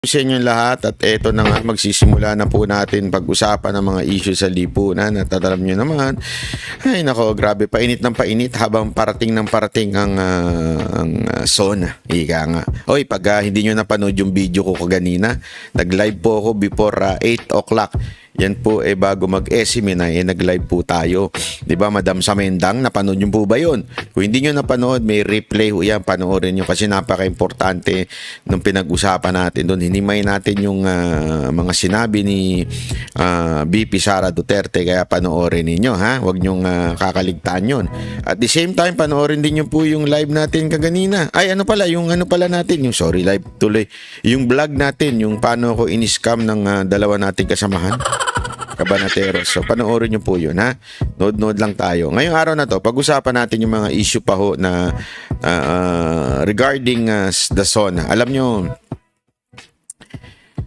Sa inyong lahat at eto na nga magsisimula na po natin pag-usapan ng mga issue sa lipunan at alam nyo naman ay nako grabe painit ng painit habang parating ng parating ang SONA ika nga. Oy pag hindi nyo napanood yung video ko kaganina, nag-live po ako before 8 o'clock. Yan po bago mag-esime na nag-live po tayo. 'Di ba Madam Samendang, napanood niyo po ba 'yon? Kung hindi niyo napanood, may replay ho 'yan, panoorin niyo kasi napaka-importante nung pinag-usapan natin doon. Hinimay natin yung mga sinabi ni VP Sara Duterte kaya panoorin niyo ha. Huwag niyo kakaligtaan 'yon. At the same time, panoorin din niyo po yung live natin kaganina. Ay ano pala, yung ano pala natin, yung sorry live tuloy. Yung vlog natin, yung paano ko ini-scam ng dalawa nating kasamahan. Kabanateros. So, panoorin nyo po yun, ha? Nood-nood lang tayo. Ngayong araw na to, pag-usapan natin yung mga issue pa ho na regarding the SONA. Alam nyo,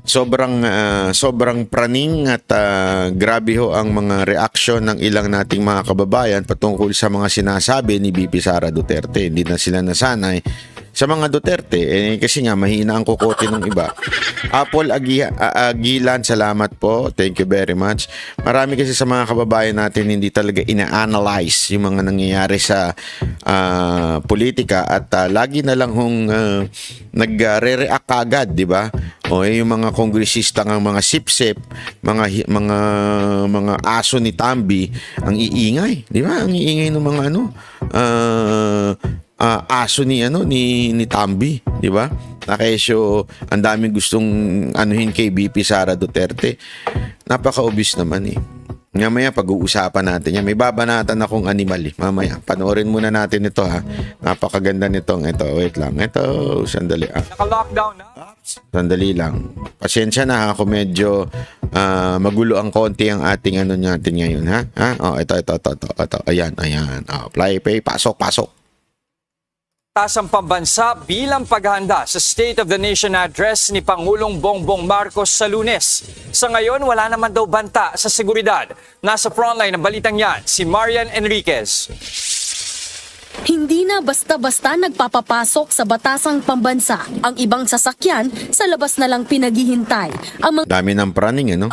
sobrang praning at grabe ho ang mga reaksyon ng ilang nating mga kababayan patungkol sa mga sinasabi ni VP Sara Duterte. Hindi na sila nasanay sa mga Duterte kasi nga mahina ang kukote ng iba. Apple Agilan, salamat po. Thank you very much. Marami kasi sa mga kababayan natin hindi talaga ina-analyze yung mga nangyayari sa politika at lagi na lang hong nagre-react agad, di ba? O yung mga kongresista ng mga sipsip, mga aso ni Tambi, ang iingay, di ba? Ang iingay ng mga aso ni Tambi, di ba? Nakesyo, ang daming gustong anuhin kay VP Sara Duterte. Napaka-obvious naman eh. Mamaya pag-uusapan natin yan. May babanatan akong animal eh. Mamaya, panoorin muna natin ito ha. Napakaganda nitong ito. Wait lang. Ito, sandali. Naka-lockdown na? Sandali lang. Pasensya na ha kung medyo magulo ang konti ang ating natin ngayon ha. Oh, ito. Ayan. Play, pasok. Tasang pambansa bilang paghahanda sa State of the Nation Address ni Pangulong Bongbong Marcos sa Lunes. Sa ngayon, wala naman daw banta sa seguridad. Nasa frontline ng balitang yan, si Marian Enriquez. Hindi na basta-basta nagpapapasok sa batasang pambansa. Ang ibang sasakyan, sa labas na lang pinaghihintay. Ang mga Dami ng praning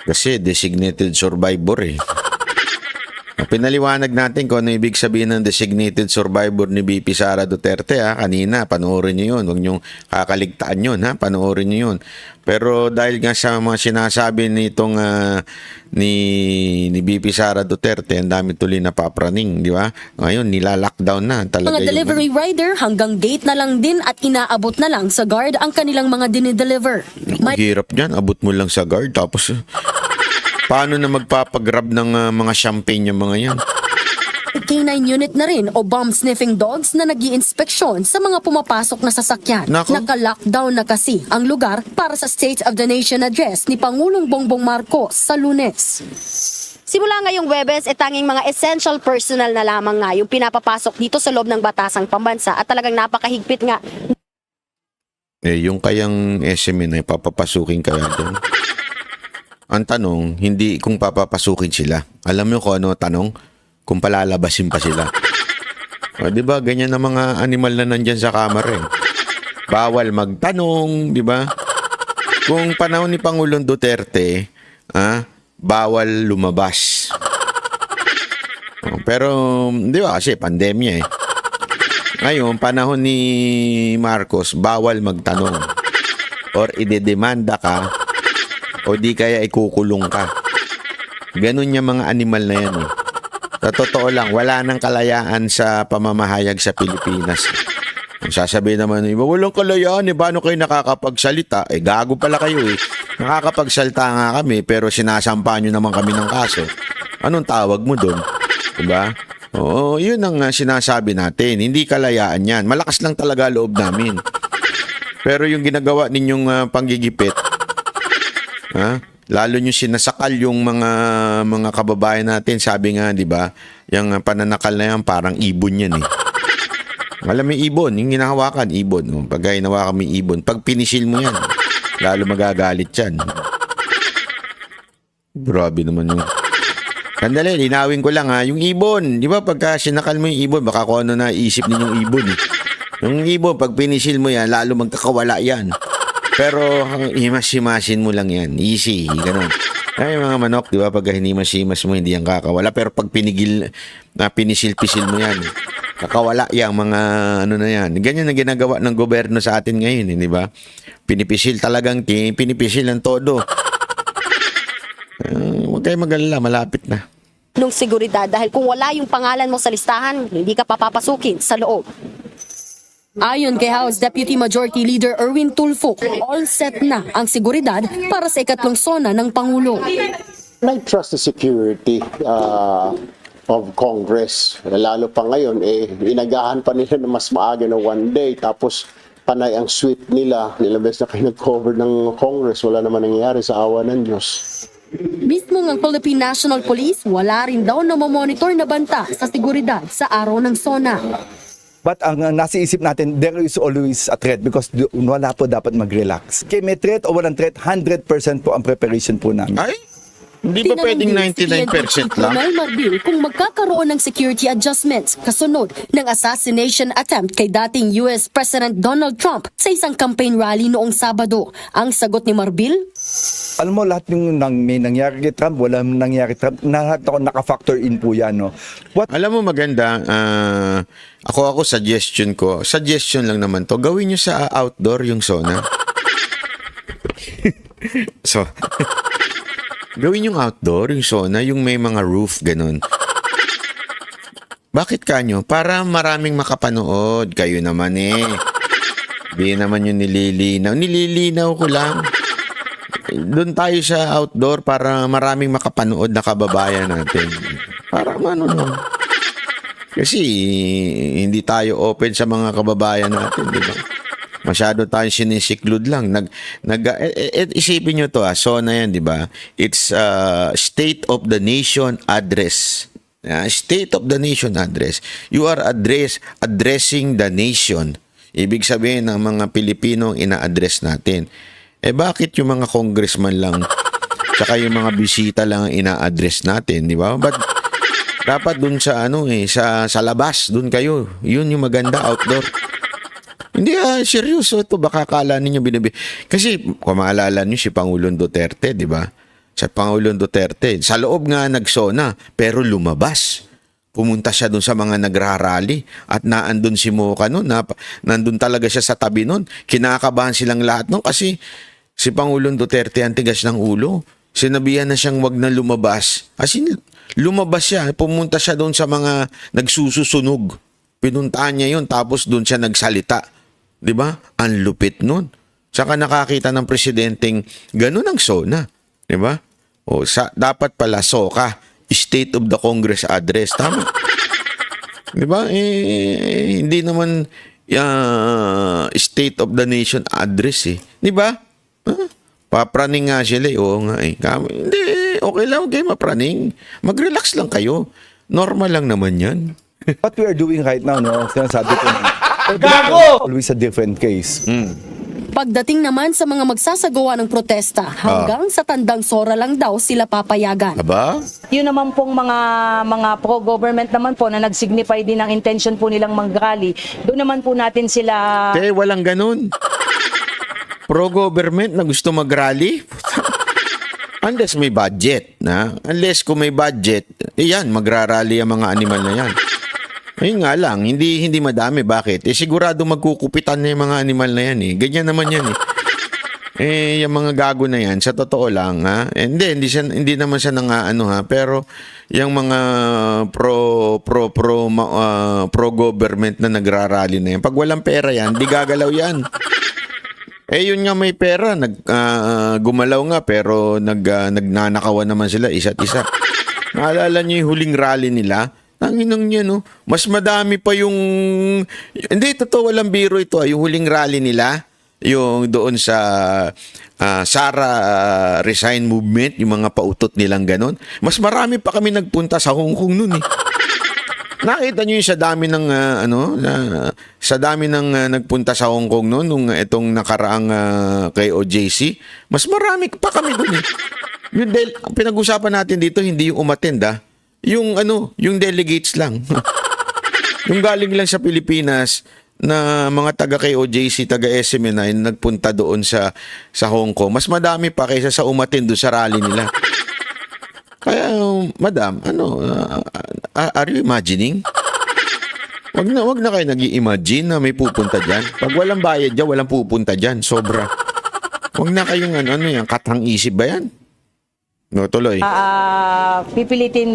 Kasi designated survivor eh. Pinaliwanag natin kung ano ibig sabihin ng designated survivor ni VP Sara Duterte kanina, panoorin niyo yun. Huwag niyong kakaligtaan yun panoorin niyo yun. Pero dahil nga sa mga sinasabi nitong ni VP Sara Duterte, ang dami tuloy na papraning, di ba? Ngayon, nila-lockdown na talaga delivery rider hanggang gate na lang din at inaabot na lang sa guard ang kanilang mga dinideliver. Ang hirap niyan, abot mo lang sa guard tapos paano na magpapagrab ng mga champagne yung mga yan? K9 unit na rin o bomb-sniffing dogs na nag-iinspeksyon sa mga pumapasok na sasakyan. Nako. Naka-lockdown na kasi ang lugar para sa State of the Nation Address ni Pangulong Bongbong Marcos sa Lunes. Simula ngayong Webes, tanging mga essential personnel na lamang nga yung pinapapasok dito sa loob ng batasang pambansa at talagang napakahigpit nga. Yung kayang SMN ay papapasukin kaya doon. Ang tanong, hindi kung papapasukin sila. Alam mo kung ano tanong? Kung palalabasin pa sila. O, di ba? Ganyan na mga animal na nandyan sa kamera Bawal magtanong, di ba? Kung panahon ni Pangulong Duterte, bawal lumabas. Pero, di ba? Kasi pandemya Ngayon, panahon ni Marcos, bawal magtanong. Or idedemanda ka, o di kaya ikukulong ka. Ganun yung mga animal na yan Sa totoo lang, wala nang kalayaan sa pamamahayag sa Pilipinas. Kung sasabihin naman, walang kalayaan paano kayo nakakapagsalita? Gago pala kayo Nakakapagsalita nga kami, pero sinasampa nyo naman kami ng kaso. Anong tawag mo doon? Diba? Oo, yun ang sinasabi natin. Hindi kalayaan yan. Malakas lang talaga loob namin. Pero yung ginagawa ninyong panggigipit, lalo nyo sinasakal yung mga kababayan natin. Sabi nga, di ba, yung pananakal na yan, parang ibon yan Alam mo ibon, yung hinahawakan, ibon. Pag hinahawakan mo ibon, pag pinisil mo yan, lalo magagalit yan. Grabe naman yung... Sandali, linawin ko lang yung ibon. Di ba, pagka sinakal mo yung ibon, baka kung ano na isip ninyong ibon Yung ibon, pag pinisil mo yan, lalo magkakawala yan. Pero himas-himasin mo lang yan. Easy, ganun. Ay, mga manok, di ba? Pag hinimas-himas mo, hindi yan kakawala. Pero pag pinisil-pisil mo yan, kakawala yung mga ano na yan. Ganyan ang ginagawa ng gobyerno sa atin ngayon, di ba? Pinipisil talagang, pinipisil ang todo. Huwag kayo mag-alala, malapit na. Nung seguridad dahil kung wala yung pangalan mo sa listahan, hindi ka papapasukin sa loob. Ayon kay House Deputy Majority Leader Erwin Tulfo, all set na ang seguridad para sa ikatlong sona ng Pangulo. I trust the security of Congress. Lalo pa ngayon, inagahan pa nila na mas maaga na one day. Tapos panay ang suite nila. Ilang beses na kayo nag-cover ng Congress. Wala naman nangyayari sa awa ng Diyos. Mismo ng Philippine National Police, wala rin daw na mamonitor na banta sa seguridad sa araw ng sona. But ang nasa isip natin, there is always a threat because wala po dapat mag-relax. Kaya may threat o walang threat, 100% po ang preparation po namin. Ay, hindi ba pwedeng 99% lang? Mel Marbil kung magkakaroon ng security adjustments kasunod ng assassination attempt kay dating US President Donald Trump sa isang campaign rally noong Sabado. Ang sagot ni Marbil? Alam mo, lahat yung may nangyari kay Trump, walang nangyari kay Trump, lahat ako naka-factor in po yan. No? Alam mo maganda, ako suggestion lang naman to, gawin nyo sa outdoor yung sauna. So, gawin yung outdoor, yung sauna, yung may mga roof, ganun. Bakit kanyo? Para maraming makapanood. Kayo naman Di naman yung nililinaw. Nililinaw ko lang. Doon tayo sa outdoor para maraming makapanood na kababayan natin. Para no. Kasi hindi tayo open sa mga kababayan natin, di ba? Masyado tayong sinisiklud lang. Isipin nyo to, SONA yan, di ba? It's State of the Nation Address. State of the Nation Address. You are addressing the nation. Ibig sabihin ng mga Pilipino ina-address natin. Bakit yung mga congressman lang tsaka yung mga bisita lang ang ina-address natin, di ba? But dapat dun sa sa labas, dun kayo. Yun yung maganda, outdoor. Hindi seryoso to, baka akala ninyo kasi kung maalala niyo si Pangulong Duterte, di ba? Sa Pangulong Duterte, sa loob nga nagsona, pero lumabas. Pumunta siya dun sa mga nagrarally at naandun si Moca nun, nandun talaga siya sa tabi nun. Kinakabahan silang lahat nun kasi si Pangulong Duterte ang tigas ng ulo. Sinabihan na siyang wag na lumabas. Kasi lumabas siya, pumunta siya doon sa mga nagsususunog. Pinuntaan niya yun, tapos doon siya nagsalita. Di ba? Ang lupit nun. Saka nakakita ng presidenteng ganun ang SONA. Di ba? Dapat pala SOCA, State of the Congress Address. Tama. Di ba? Hindi naman State of the Nation Address Di ba? Papraning nga sila Oo nga Hindi, okay lang kayo mapraning. Mag-relax lang kayo. Normal lang naman yan. What we are doing right now, sinasabi ko always a different case. Pagdating naman sa mga magsasagawa ng protesta, hanggang sa tandang sora lang daw sila papayagan. Aba? Yun naman pong mga pro-government naman po na nag-signify din ng intention po nilang mag-rally. Doon naman po natin sila... Walang ganun. Pro-government na gusto mag-rally? Unless may budget. Unless kung may budget, yan, magrarally ang mga animal na yan. Ayun nga lang, hindi madami. Bakit? Sigurado magkukupitan na yung mga animal na yan Ganyan naman yan yung mga gago na yan, sa totoo lang hindi naman siya pero yung mga pro-government na nagrarally na yan, pag walang pera yan, di gagalaw yan. Yun nga may pera, gumalaw nga pero nagnanakawan naman sila isa't isa. Naalala niyo yung huling rally nila? Tanginang niya, mas madami pa yung... Hindi, totoo, walang biro ito. Yung huling rally nila, yung doon sa Sara Resign Movement, yung mga pautot nilang ganon. Mas marami pa kami nagpunta sa Hong Kong nun Nakita niyo yung sa dami ng nagpunta sa Hong Kong noon nung itong nakaraang kay OJC, mas marami pa kami doon Yung pinag-usapan natin dito hindi yung umattend yung delegates lang. Yung galing lang sa Pilipinas na mga taga KOJC, taga SMNI na nagpunta doon sa Hong Kong. Mas madami pa kaysa sa umatin doon sa rally nila. Kaya, madam, are you imagining? Wag na kayo nag-i-imagine na may pupunta dyan. Pag walang bayad dyan, walang pupunta dyan. Sobra. Wag na kayong yan, katang isip ba yan? No, tuloy. Pipilitin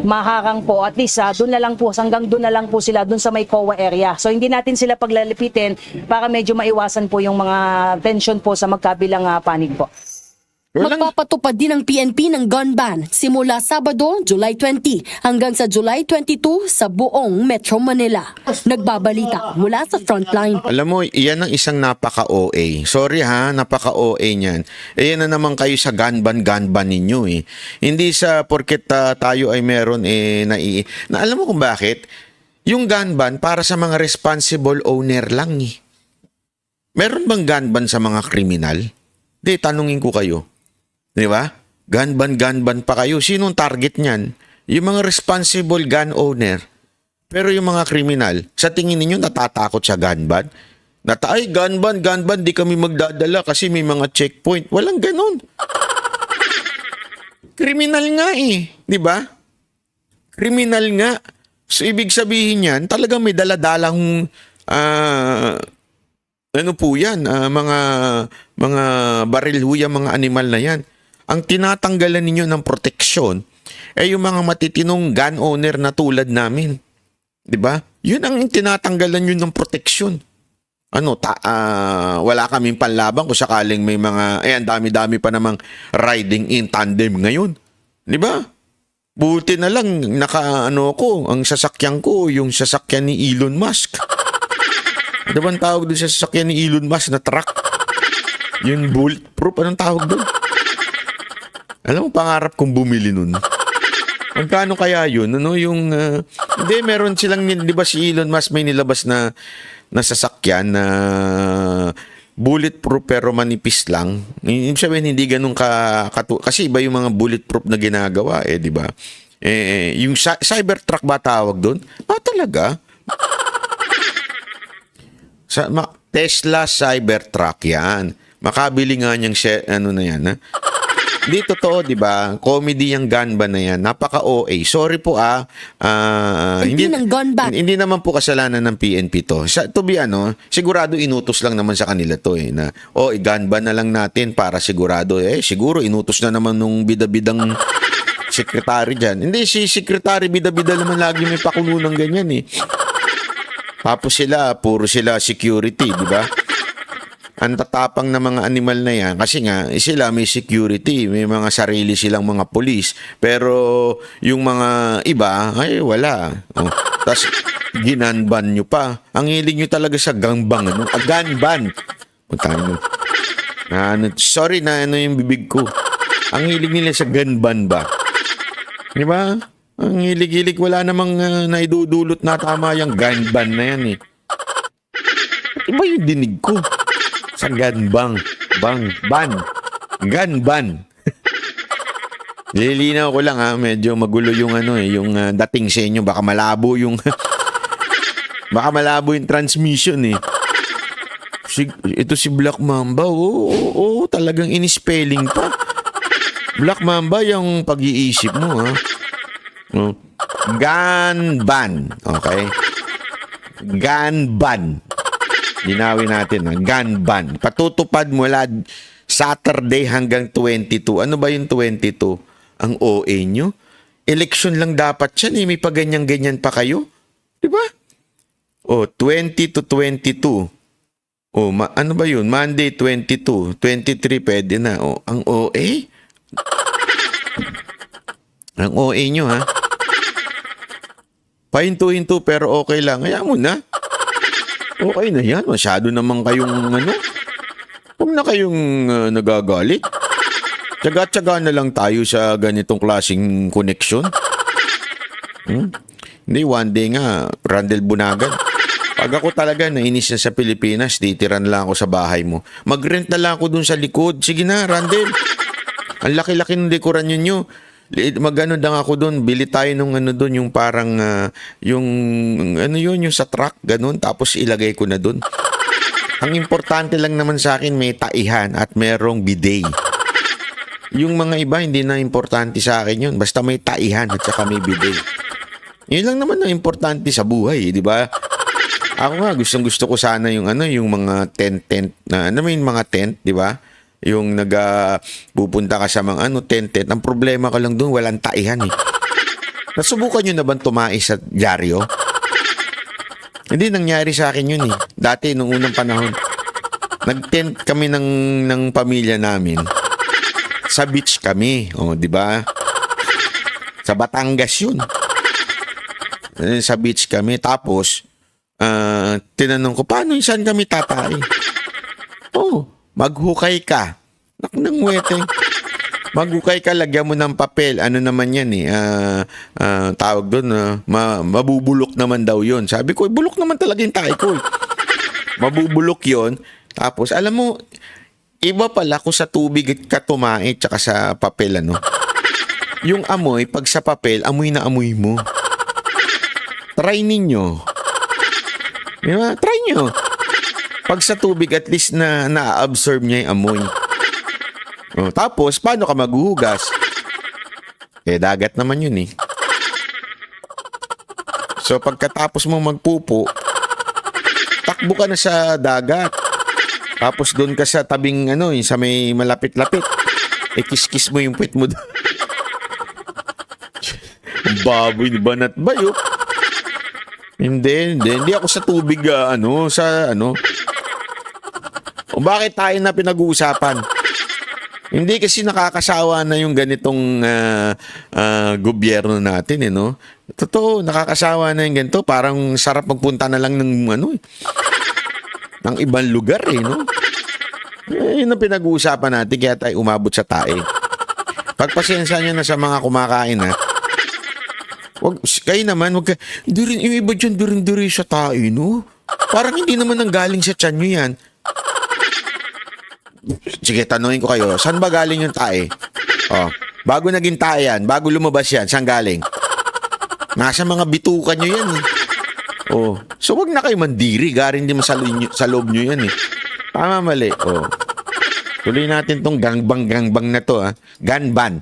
maharang po, at least doon na lang po, hanggang doon na lang po sila doon sa may COA area. So hindi natin sila paglalipitin para medyo maiwasan po yung mga tension po sa magkabilang panig po. Magpapatupad din ng PNP ng gun ban simula Sabado, July 20 hanggang sa July 22 sa buong Metro Manila. Nagbabalita mula sa frontline. Alam mo, iyan ang isang napaka-OA. Sorry ha, napaka-OA niyan. Yan na naman kayo sa gun ban ninyo eh. Hindi sa porket tayo ay meron na alam mo kung bakit? Yung gun ban para sa mga responsible owner lang eh. Meron bang gun ban sa mga kriminal? Di, tanungin ko kayo. Di ba? Gun ban pa kayo. Sinong target niyan? Yung mga responsible gun owner. Pero yung mga kriminal, sa tingin ninyo natatakot sa gun ban? Ay, gun ban, di kami magdadala kasi may mga checkpoint. Walang ganon. Kriminal nga eh. Di ba? Kriminal nga. So, ibig sabihin yan, talagang may daladalang ano po yan, mga baril ho yan, mga animal na yan. Ang tinatanggalan ninyo ng proteksyon ay yung mga matitinong gun owner na tulad namin. 'Di ba? Yun ang tinatanggalan yun ng proteksyon. Wala kaming panlaban kung sakaling may mga, dami-dami pa namang riding in tandem ngayon. 'Di ba? Buti na lang ang sasakyan ko, yung sasakyan ni Elon Musk. Ano bang tawag doon sa sasakyan ni Elon Musk na truck? Yung bulletproof, anong tawag doon? Alam mo, pangarap kong bumili nun. Magkano kaya yun? Hindi, meron silang, di ba si Elon Musk may nilabas na sasakyan na bulletproof pero manipis lang. Ibig sabihin, hindi ganun kasi iba yung mga bulletproof na ginagawa, di ba? Yung Cybertruck ba tawag doon? Talaga? Tesla Cybertruck yan. Makabili nga niyang na yan, ha? Di totoo, di ba? Comedy yung gun ban na yan. Napaka-OA. Sorry po Hindi ng gun ban. Hindi naman po kasalanan ng PNP to. Sigurado inutos lang naman sa kanila to eh. Na, gun ban na lang natin para sigurado. Siguro inutos na naman nung bida-bidang sekretary dyan. Hindi, si sekretary bida-bida naman lagi may pakulo ng ganyan eh. Tapos puro sila security, di ba? Ang tatapang na mga animal na yan kasi nga sila may security, may mga sarili silang mga pulis, pero yung mga iba ay wala. Tapos ginanban nyo pa. Ang hilig nyo talaga sa gangbang, gunban. Sorry na yung bibig ko. Ang hilig nila sa gunban ba? Di ba? Ang hilig-hilig, wala namang naidudulot na tama yung gunban na yan eh. Iba yung dinig ko. Sa gunban. Gunban. Lilinaw ko lang medyo magulo yung yung dating sa inyo. Baka malabo yung transmission eh. Ito si Black Mamba. Oo, talagang in-spelling pa. Black Mamba yung pag-iisip mo Gunban. Okay? Gunban. Linawin natin, gun ban. Patutupad mula Saturday hanggang 22. Ano ba yung 22? Ang OA nyo? Election lang dapat yan. May paganyan-ganyan pa kayo. Diba? 20 to 22. Ano ba yun? Monday 22. 23 pwede na. Ang OA? Ang OA nyo, ha? Pahinto-hinto pero okay lang. Kaya mo na. Okay na yan. Masyado naman kayong huwag na kayong nagagalit. Tsaga-tsaga na lang tayo sa ganitong klaseng connection. Hindi, one day nga, Randel Bunagan. Pag ako talaga nainis na sa Pilipinas, titiran lang ako sa bahay mo. Mag-rent na lang ako dun sa likod. Sige na, Randel. Ang laki-laki ng dekoran nyo. Magano lang ako doon, bili tayo nung ano doon, yung parang, yung, ano yun, yung sa truck, ganun, tapos ilagay ko na doon. Ang importante lang naman sa akin, may taihan at merong bidet. Yung mga iba, hindi na importante sa akin yun. Basta may taihan at saka may bidet. Yun lang naman ang importante sa buhay, di ba? Ako nga, gusto ko sana yung ano, yung mga tent, na, ano yung mga tent, di ba? Yung pupunta ka sa mga tent. Ang problema ko lang doon, walang taihan eh. Nasubukan nyo na bang tumais sa dyaryo? Hindi nangyari sa akin yun eh. Dati, nung unang panahon, nag-tent kami ng pamilya namin. Sa beach kami, di ba? Sa Batangas yun. Sa beach kami. Tapos, tinanong ko, saan kami tatay? Maghukay ka. Nang wete. Maghukay ka, lagyan mo ng papel. Ano naman yan eh. Tawag doon, mabubulok naman daw yun. Sabi ko, bulok naman talaga yung tayo ko. Mabubulok yun. Tapos, alam mo, iba pala kung sa tubig ka tumait tsaka sa papel, ano. Yung amoy, pag sa papel, amoy na amoy mo. Try ninyo. Diba? Try nyo. Pag sa tubig, at least na-absorb niya yung amoy. Tapos, paano ka maghuhugas? Dagat naman yun eh. So, pagkatapos mo magpupo, takbo ka na sa dagat. Tapos, doon ka sa tabing, sa may malapit-lapit. Kiss-kiss mo yung puwet mo doon. Baboy, banat ba yun? Hindi ako sa tubig, O bakit tayo na pinag-uusapan? Hindi kasi nakakasawa na yung ganitong gobyerno natin, no? Totoo, nakakasawa na yung ganito. Parang sarap magpunta na lang ng ng ibang lugar, no? Yun ang pinag-uusapan natin, kaya tayo umabot sa tae. Pagpasensya nyo na sa mga kumakain, ha? Kayo naman, yung iba dyan, diri sa tae, no? Parang hindi naman nanggaling sa tiyan nyo yan. Sige, tanungin ko kayo, saan ba galing yung tae? Bago naging tae yan, bago lumabas yan, saan galing? Nasa mga bitukan nyo yan, eh. So wag na kayo mandiri, galing din sa loob nyo yan, eh. Tama, mali. Tuloy natin tong gangbang na to, ha. Ganban.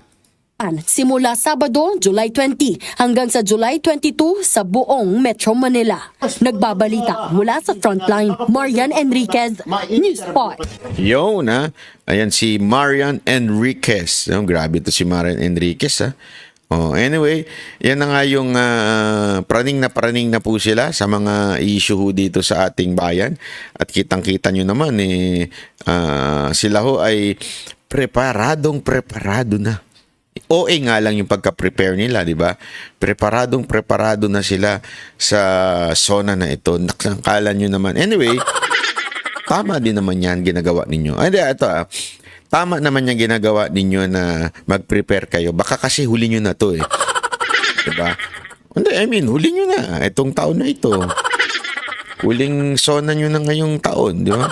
Simula Sabado, July 20 hanggang sa July 22 sa buong Metro Manila. Nagbabalita mula sa Frontline, Marian Enriquez, News Spot. Ayan si Marian Enriquez. Grabe to si Marian Enriquez, ha. Anyway, yan na nga yung praning na po sila sa mga issue dito sa ating bayan. At kitang-kita nyo naman, sila ho ay preparado na. OA nga lang yung pagka-prepare nila, di ba? Preparado na sila sa zona na ito. Nakala nyo naman. Anyway, tama din naman yan ginagawa ninyo. Tama naman yung ginagawa ninyo na mag-prepare kayo. Baka kasi huli nyo na to, eh. Di ba? Huli nyo na. Itong taon na ito. Huling zona nyo na ngayong taon, di ba?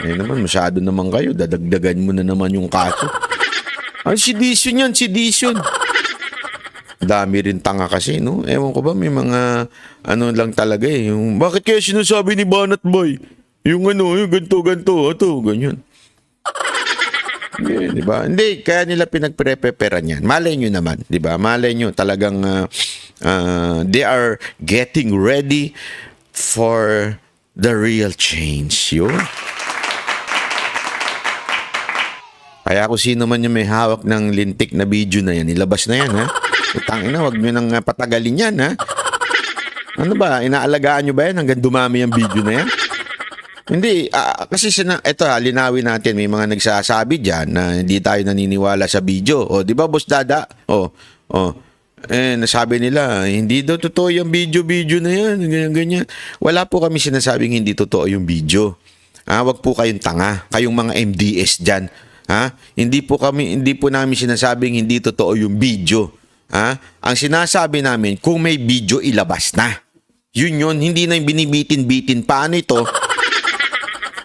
Naman, masyado naman kayo. Dadagdagan mo na naman yung kaso. Si Dison. Dami rin tanga kasi, no? Ewan ko ba, may mga, lang talaga eh. Yung, bakit kaya sinasabi ni Banat Boy? Yung yung ganto, ganyan. Di ba? Hindi, kaya nila pinagpre-preparan yan. Malay nyo naman, di ba? Malay nyo, talagang, they are getting ready for the real change. Yun. Kaya kung sino man yung may hawak ng lintik na video na yan, ilabas na yan, ha? Tangina, wag nyo nang patagalin yan, ha? Ano ba? Inaalagaan nyo ba yan hanggang dumami yung video na yan? Hindi, kasi linawin natin, may mga nagsasabi dyan na hindi tayo naniniwala sa video. Di ba, Boss Dada? Nasabi nila, hindi daw totoo yung video na yan, ganyan. Wala po kami sinasabing hindi totoo yung video. Wag po kayong tanga, kayong mga MDS dyan. Hindi po namin sinasabing hindi totoo yung video. Ang sinasabi namin, kung may video, ilabas na. Yun, hindi na yung binibitin-bitin. Paano ito?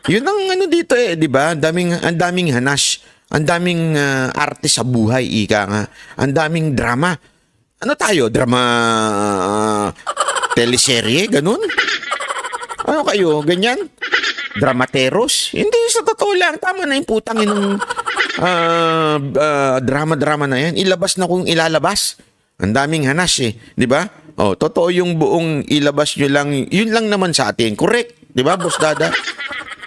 Yun ang dito, di ba? Ang daming hanas. Ang daming arte sa buhay, ika nga. Ang daming drama. Ano tayo? Drama teleserye? Ganun? Ano kayo? Ganyan? Dramateros? Hindi, sa totoo lang. Tama na yung putang inong drama-drama na yan. Ilabas na kung ilalabas. Ang daming hanas eh. Di ba? Oh, totoo yung buong ilabas nyo lang. Yun lang naman sa atin. Correct. Di ba, Boss Dada?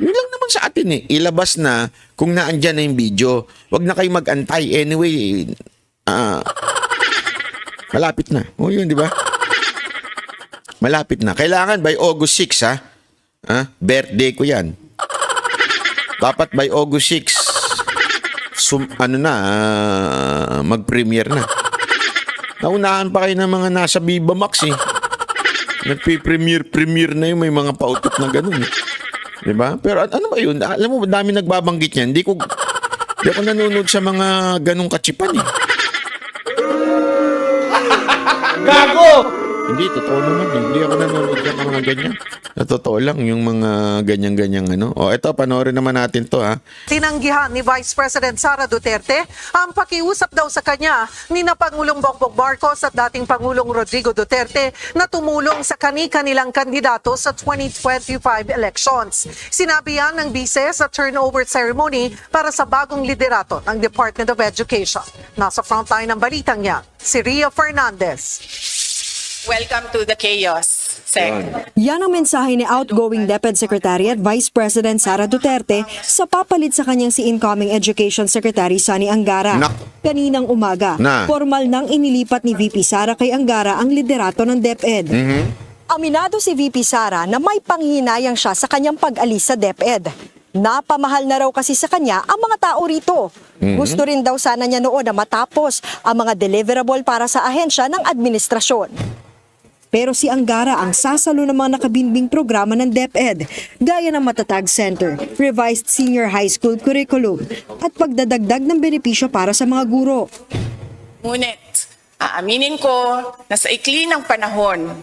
Yun lang naman sa atin eh. Ilabas na kung naandyan na yung video. Huwag na kayo mag-antay. Anyway, malapit na. O yun, di ba? Malapit na. Kailangan by August 6, ha? Birthday ko yan. Dapat by August 6, mag-premiere na. Naunahan pa kayo ng mga nasa Viva Max eh. Nagpi-premiere na yung may mga pautot na ganun eh. Diba? Pero ano ba yun? Alam mo, dami nagbabanggit yan. Di ako nanonood sa mga ganung katsipan eh. Gago! Hindi, totoo naman eh. Hindi ako nanonood sa mga ganyan. Na totoo lang yung mga ganyan-ganyang ano. O, eto, panoorin naman natin to ha. Tinanggihan ni Vice President Sara Duterte ang pakiusap daw sa kanya ni na Pangulong Bongbong Marcos at dating Pangulong Rodrigo Duterte na tumulong sa kani-kanilang kandidato sa 2025 elections. Sinabi yan ng bise sa turnover ceremony para sa bagong liderato ng Department of Education. Nasa frontline ng balitang yan, si Ria Fernandez. Welcome to the chaos, Sec. Yan ang mensahe ni outgoing DepEd Secretary at Vice President Sara Duterte sa papalit sa kanyang si incoming Education Secretary Sonny Angara. Kaninang umaga, formal nang inilipat ni VP Sara kay Angara ang liderato ng DepEd. Aminado si VP Sara na may panghinayang siya sa kanyang pag-alis sa DepEd. Napamahal na raw kasi sa kanya ang mga tao rito. Gusto rin daw sana niya noon na matapos ang mga deliverable para sa ahensya ng administrasyon. Pero si Angara ang sasalo ng mga nakabinbing programa ng DepEd, gaya ng Matatag Center, revised senior high school curriculum, at pagdadagdag ng benepisyo para sa mga guro. Ngunit, aaminin ko na sa ikli ng panahon,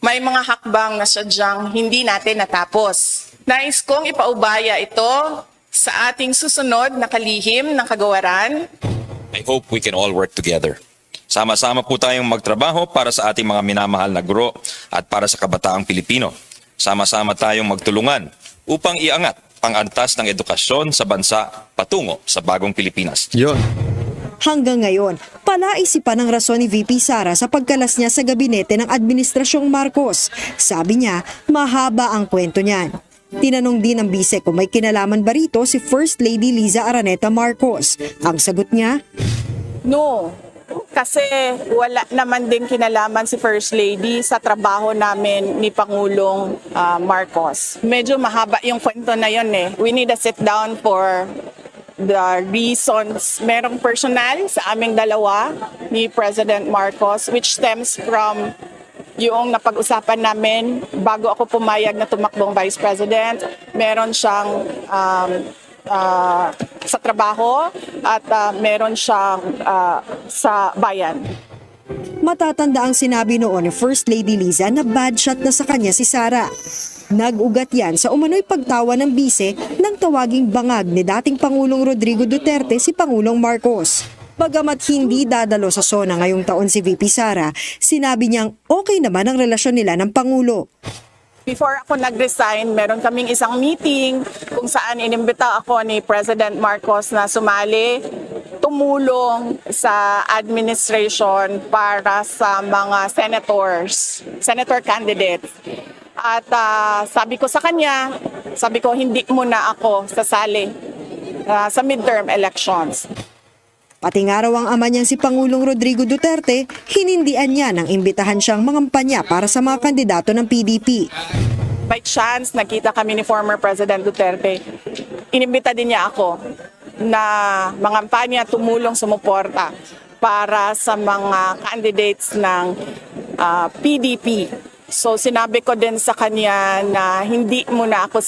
may mga hakbang na sadyang hindi natin natapos. Nais kong ipaubaya ito sa ating susunod na kalihim ng kagawaran. I hope we can all work together. Sama-sama po tayong magtrabaho para sa ating mga minamahal na guro at para sa kabataang Pilipino. Sama-sama tayong magtulungan upang iangat ang antas ng edukasyon sa bansa patungo sa bagong Pilipinas. Yun. Hanggang ngayon, palaisipan ang rason ni VP Sara sa pagkalas niya sa gabinete ng Administrasyong Marcos. Sabi niya, mahaba ang kwento niyan. Tinanong din ng bise kung may kinalaman ba rito si First Lady Liza Araneta Marcos. Ang sagot niya, No, kasi wala naman din kinalaman si First Lady sa trabaho namin ni Pangulong Marcos. Medyo mahaba yung kwento na yun eh. We need a sit down for the reasons. Merong personal sa aming dalawa ni President Marcos which stems from yung napag-usapan namin bago ako pumayag na tumakbong Vice President. Meron siyang sa trabaho at meron siyang sa bayan. matatanda ang sinabi noon ni First Lady Liza na bad shot na sa kanya si Sara. Nag-ugat yan sa umano'y pagtawa ng bise ng tawaging bangag ni dating Pangulong Rodrigo Duterte si Pangulong Marcos. Bagamat hindi dadalo sa SONA ngayong taon si VP Sara, sinabi niyang okay naman ang relasyon nila ng Pangulo. Before ako nag-resign, meron kaming isang meeting kung saan inimbita ako ni President Marcos na sumali, tumulong sa administration para sa mga senator candidates. At sabi ko sa kanya, sabi ko hindi muna ako sasali sa midterm elections. Pati nga raw ang ama niyang si Pangulong Rodrigo Duterte, hinindian niya nang imbitahan siyang mangampanya para sa mga kandidato ng PDP. By chance, nakita kami ni former President Duterte. Inimbita din niya ako na mangampanya, tumulong, sumuporta para sa mga candidates ng PDP. So sinabi ko din sa kanya na hindi muna ako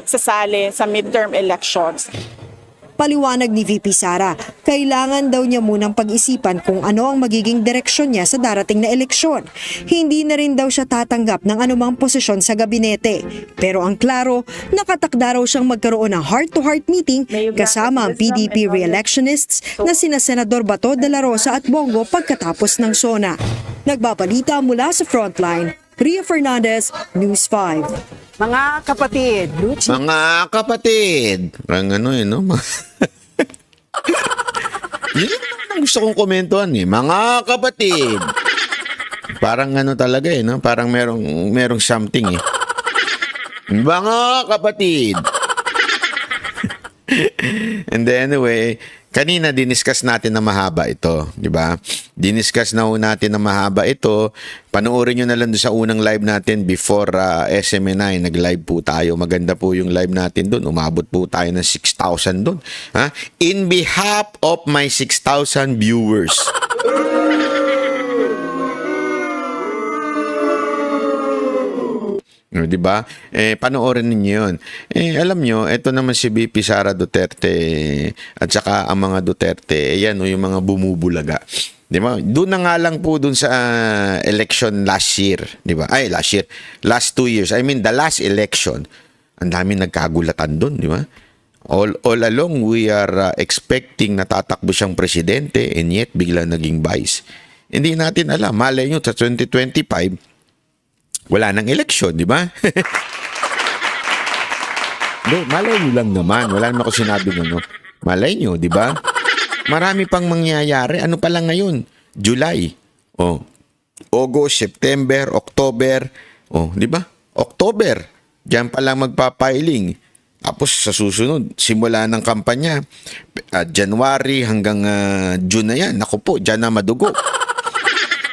sasali sa midterm elections. Paliwanag ni VP Sara, kailangan daw niya munang pag-isipan kung ano ang magiging direksyon niya sa darating na eleksyon. Hindi na rin daw siya tatanggap ng anumang posisyon sa gabinete. Pero ang klaro, nakatakda raw siyang magkaroon ng heart-to-heart meeting kasama ang PDP re-electionists na sina Senador Bato de la Rosa at Bongo pagkatapos ng SONA. Nagbabalita mula sa Frontline, Ria Fernandez, News 5. Mga kapatid, Mga kapatid. Parang ano no? Yun naman ang gusto kong komentuhan eh. Mga kapatid. Parang ano talaga no? Parang merong something eh. Mga kapatid. And then anyway, kanina diniscuss natin na mahaba ito, di ba? Diniscuss na ho natin na mahaba ito. Panoorin nyo na lang doon sa unang live natin before SMNI. Nag-live po tayo. Maganda po yung live natin doon. Umabot po tayo ng 6,000 doon. Ha? In behalf of my 6,000 viewers. No, di ba? Panoorin niyo 'yon. Alam niyo, ito naman si VP Sara Duterte at saka ang mga Duterte, ayan yung mga bumubulaga. Di ba? Doon na nga lang po doon sa election last year, di ba? Ay, last year. Last 2 years. I mean, the last election. Ang dami nagkagulatan doon, di ba? All along, we are expecting na tatakbo siyang presidente and yet bigla naging vice. Hindi natin alam. Malay nyo, sa 2025, wala nang eleksyon, di ba? Malay nyo lang naman. Wala naman ako sinabi no. Malay nyo, di ba? Marami pang mangyayari. Ano pa lang ngayon? July. August, September, October. Di ba? October. Diyan pa lang magpapiling. Tapos sa susunod, simula ng kampanya. January hanggang June na yan. Naku po, diyan na madugo.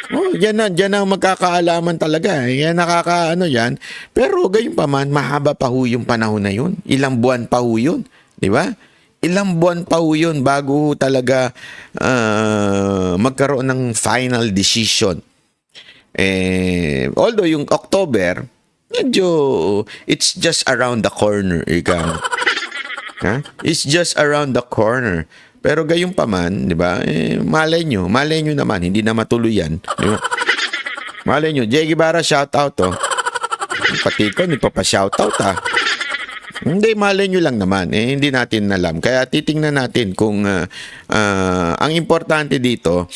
Diyan na magkakaalaman talaga. Yan nakakaano yan. Pero gayon pa man, mahaba pa ho yung panahon na yun. Ilang buwan pa ho yun. Di ba? Ilang buwan pa ho yun bago talaga magkaroon ng final decision. Although yung October, medyo it's just around the corner. It's just around the corner. Pero gayon pa man, di ba? Malay nyo naman, hindi na matuloy yan. Diba? Malay nyo, Jay Guevara, shout out Pati ko, hindi pa shout out Hindi, malay nyo lang naman. Hindi natin alam. Kaya titingnan natin kung ang importante dito,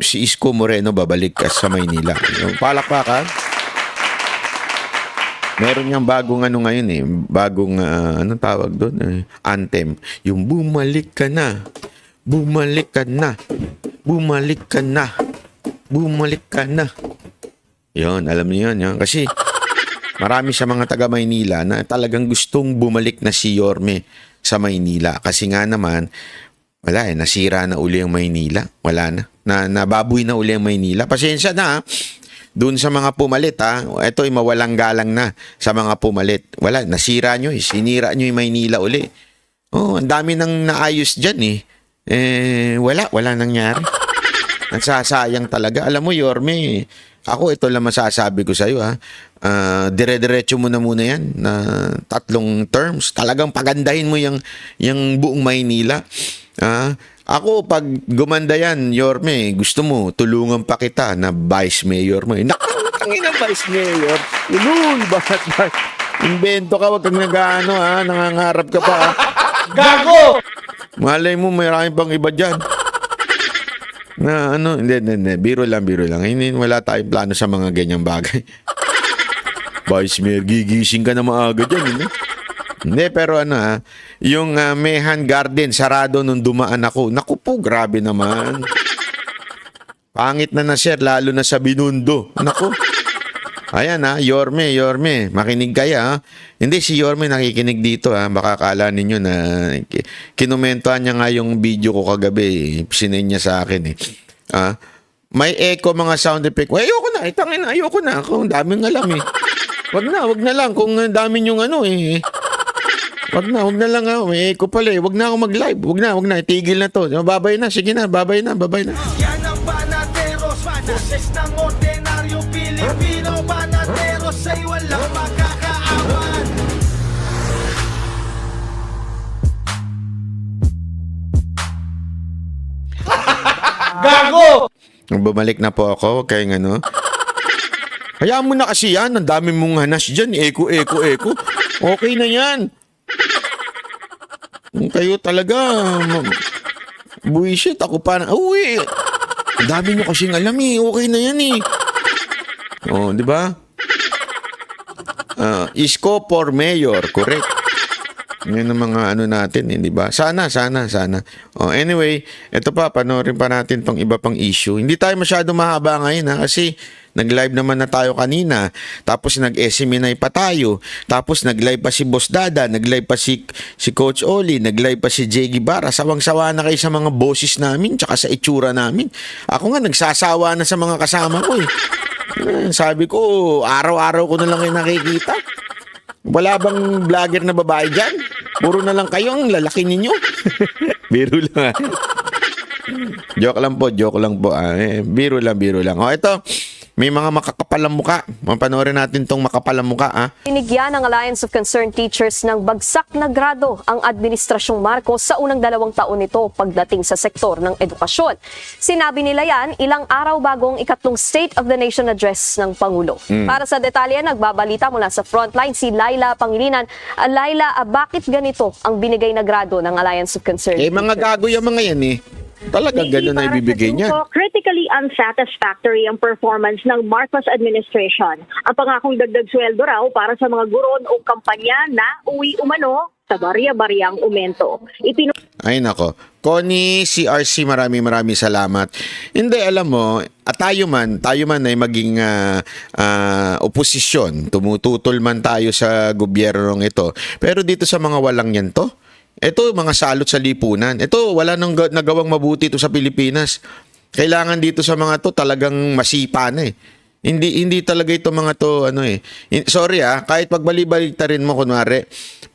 si Isko Moreno babalik sa Maynila. Palakpakan. Meron niyang bagong ngayon bagong anong tawag doon? Anthem. Yung bumalik ka na. Bumalik ka na. Bumalik ka na. Bumalik ka na. Yun, alam niyo yun. Kasi marami sa mga taga Maynila na talagang gustong bumalik na si Yorme sa Maynila. Kasi nga naman, wala nasira na uli ang Maynila. Wala na. Nababoy na uli ang Maynila. Pasensya na doon sa mga pumalit ito ay mawalang galang na sa mga pumalit. Wala, nasira nyo sinira nyo yung Maynila uli. Ang dami nang naayos dyan wala nangyari. Nagsasayang talaga. Alam mo Yorme, ako ito lang masasabi ko sa'yo dire-diretso mo na muna yan na 3 terms. Talagang pagandahin mo yung buong Maynila. Ako, pag gumanda yan, Yorme, gusto mo, tulungan pa kita na vice mayor mo. Nakangin ang vice mayor. Bakit ba? Invento ka, wag kang nangangarap ka pa. gago! Malay mo, mayroon pang iba dyan. Hindi. Biro lang. Hindi, wala tayong plano sa mga ganyang bagay. Vice mayor, gigising ka na maaga dyan, hindi? Hindi, pero yung Mehan Garden, sarado nung dumaan ako. Naku po, grabe naman. Pangit na sir, lalo na sa Binundo. Naku. Ayan Yorme, makinig kaya Hindi, si Yorme nakikinig dito Baka akala ninyo na kinumentuhan niya nga yung video ko kagabi. Sinend niya sa akin may echo mga sound effect. Ayoko na, ayoko na. Kung daming alam Wag na lang kung dami yung Wag na lang may echo pala Wag na ako mag-live. Wag na. Itigil na to. Babay na. Sige na. Babay na. Yan ang Banateros, boses ng ordinaryo Pilipino. Banateros ay walang magkakaawan. Gago! Bumalik na po ako, huwag kayong ano. Hayaan mo na kasi yan, ang dami mong hanas dyan, eko. Okay na yan. Kayo talaga, buwisit, ako parang, uwi. Ang dami nyo kasing alam eh, okay na yan eh. Oh, di ba? Isko for mayor, correct. Yan ang mga ano natin, di ba? Sana. Oh, anyway, ito pa, panoorin pa natin tong iba pang issue. Hindi tayo masyado mahaba ngayon ha, kasi nag-live naman na tayo kanina. Tapos nag-SMNI pa tayo. Tapos nag-live pa si Boss Dada, nag-live pa si Coach Oli, nag-live pa si Jay Guevara. Sawang-sawa na kayo sa mga boses namin, tsaka sa itsura namin. Ako nga, nagsasawa na sa mga kasama ko eh. Sabi ko, araw-araw ko na lang kayo nakikita. Wala bang vlogger na babae dyan? Puro na lang kayo ang lalaki ninyo. Biro lang. Joke lang po. Biro lang. O ito, may mga makakapalang muka. Mapanoorin natin tong makapalang muka. Binigyan ng Alliance of Concerned Teachers ng bagsak na grado ang Administrasyong Marcos sa unang 2 taon nito pagdating sa sektor ng edukasyon. Sinabi nila yan ilang araw bago ang ikatlong State of the Nation Address ng Pangulo. Para sa detalye, nagbabalita mula sa frontline si Laila Pangilinan. Laila, bakit ganito ang binigay na grado ng Alliance of Concerned Teachers? Mga gago yung mga yan eh. Talagang gano'n na ibibigay niya. Critically unsatisfactory ang performance ng Marcos administration. Ang pangakong dagdag sweldo raw para sa mga guro o kampanya na uwi umano sa barya-baryang umento. Ay nako. Connie, CRC, maraming salamat. Hindi, alam mo, tayo man ay maging oposisyon. Tumututol man tayo sa gobyernong ito. Pero dito sa mga walang yan to, ito, mga salot sa lipunan. Ito, wala nang nagawang mabuti ito sa Pilipinas. Kailangan dito sa mga to talagang masipa na eh. Hindi talaga ito mga to, sorry kahit pagbali-balita rin mo, kunwari,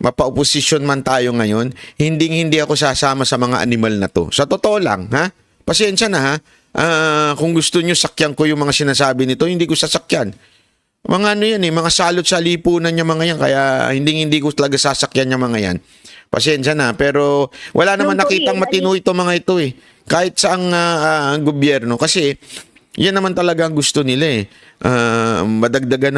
mapa-oposisyon man tayo ngayon, hindi ako sasama sa mga animal na to. Sa totoo lang, pasensya na kung gusto nyo sakyan ko yung mga sinasabi nito, hindi ko sasakyan. Mga yan mga salot sa lipunan niya mga yan, kaya hindi ko talaga sasakyan yung mga yan. Pasensya na, pero wala naman nakitang matino ito mga ito eh. Kahit sa ang gobyerno. Kasi yan naman talaga ang gusto nila eh. Madagdagan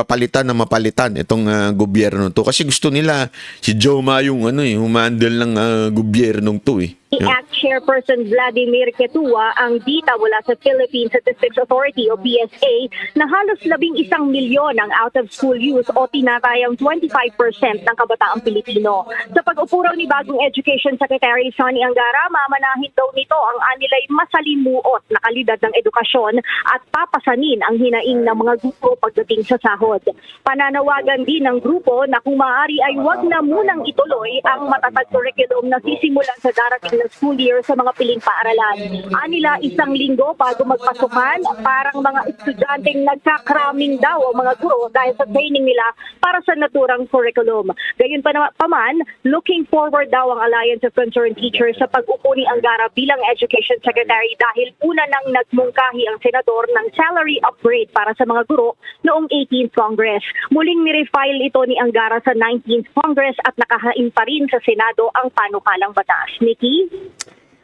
ng mapalitan itong gobyerno to. Kasi gusto nila si Joma yung humandle ng gobyernong to eh. I-act Chairperson Vladimir Ketua ang dita mula sa Philippine Statistics Authority o PSA na halos 11 milyon ang out-of-school youth o tinatayang 25% ng kabataang Pilipino. Sa pag-upo raw ni bagong Education Secretary Sonny Angara, mamanahin daw nito ang anilay masalimuot na kalidad ng edukasyon at papasanin ang hinaing ng mga grupo pagdating sa sahod. Pananawagan din ng grupo na kung maaari ay wag na munang ituloy ang matatag curriculum na sisimulan sa darating na school year sa mga piling paaralan. Anila 1 linggo bago magpasukan, parang mga estudyanteng nagkakraming daw ang mga guro dahil sa training nila para sa naturang curriculum. Gayon pa man, looking forward daw ang Alliance of Concerned Teachers sa pag-upo ni Angara bilang Education Secretary dahil una nang nagmungkahi ang senador ng salary upgrade para sa mga guro noong 18th Congress. Muling nirefile ito ni Angara sa 19th Congress at nakahain pa rin sa Senado ang panukalang batas. Nikki?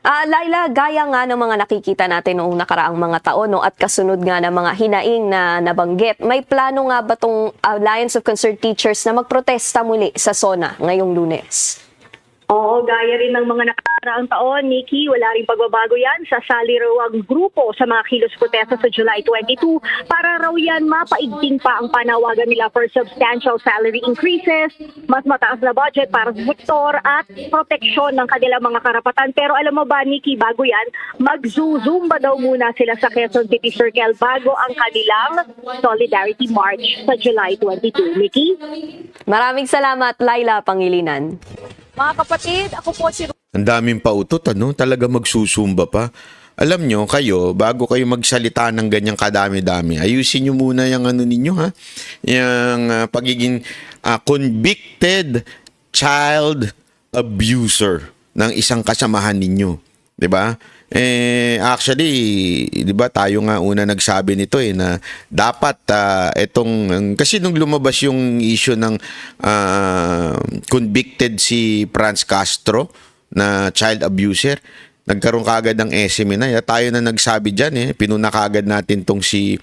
Laila, gaya nga ng mga nakikita natin noong nakaraang mga taon at kasunod nga ng mga hinaing na nabanggit, may plano nga ba itong Alliance of Concerned Teachers na magprotesta muli sa SONA ngayong Lunes? Oo, gaya rin ng mga nakaraang taon, Nikki, wala rin pagbabago yan. Sasali raw ang grupo sa mga kilos protesta sa July 22 para raw yan mapaigting pa ang panawagan nila for substantial salary increases, mas mataas na budget para sa sektor at proteksyon ng kanilang mga karapatan. Pero alam mo ba, Nikki, bago yan, mag-zumba daw muna sila sa Quezon City Circle bago ang kanilang Solidarity March sa July 22. Nikki? Maraming salamat, Laila Pangilinan. Mga kapatid, ako po si... Ang daming pautot, talaga magsusumba pa. Alam nyo, kayo, bago kayo magsalita ng ganyang kadami-dami, ayusin nyo muna yung ninyo, yung pagiging convicted child abuser ng isang kasamahan ninyo. 'Di ba? Actually, 'di ba tayo nga una nagsabi nito na dapat itong kasi nung lumabas yung issue ng convicted si Franz Castro na child abuser. Nagkaroon kaagad ng SMNI. Tayo na nagsabi dyan pinuna kaagad natin tong si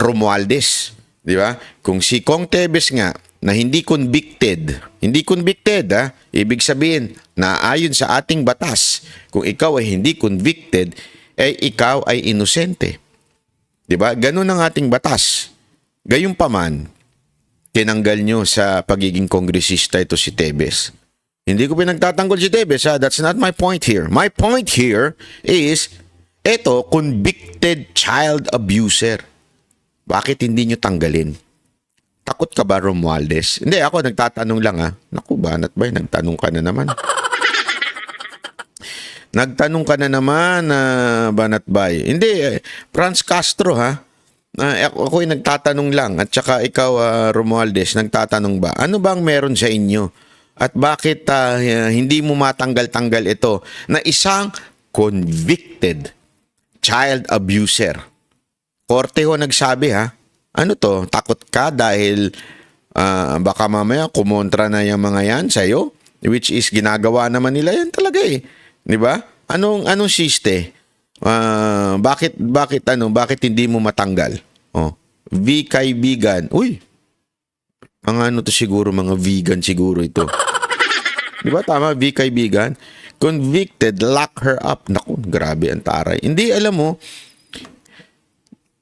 Romualdez. Di ba? Kung si Kong Tebes nga na hindi convicted, ibig sabihin na ayon sa ating batas, kung ikaw ay hindi convicted, ikaw ay inosente. Di ba? Ganun ang ating batas. Gayunpaman, tinanggal nyo sa pagiging kongresista ito si Tebes. Hindi ko pinagtatanggol si Tebes, that's not my point here. My point here is, ito, convicted child abuser. Bakit hindi nyo tanggalin? Takot ka ba, Romualdez? Hindi, ako nagtatanong lang Naku, banat ba? Nagtanong ka na naman. Nagtanong ka na naman, banat bay. Hindi, Franz Castro ako'y nagtatanong lang. At saka ikaw, Romualdez, nagtatanong ba? Ano bang meron sa inyo? At bakit hindi mo matanggal-tanggal ito na isang convicted child abuser? Korte ho nagsabi Ano to? Takot ka dahil baka mamaya kumontra na yung mga yan sa'yo? Which is ginagawa naman nila yan talaga Di ba? Anong siste? Bakit hindi mo matanggal? V kaibigan. Uy. Mga to siguro, mga vegan siguro ito. Di ba tama? V kaibigan. Convicted, lock her up. Naku, grabe ang taray. Hindi, alam mo,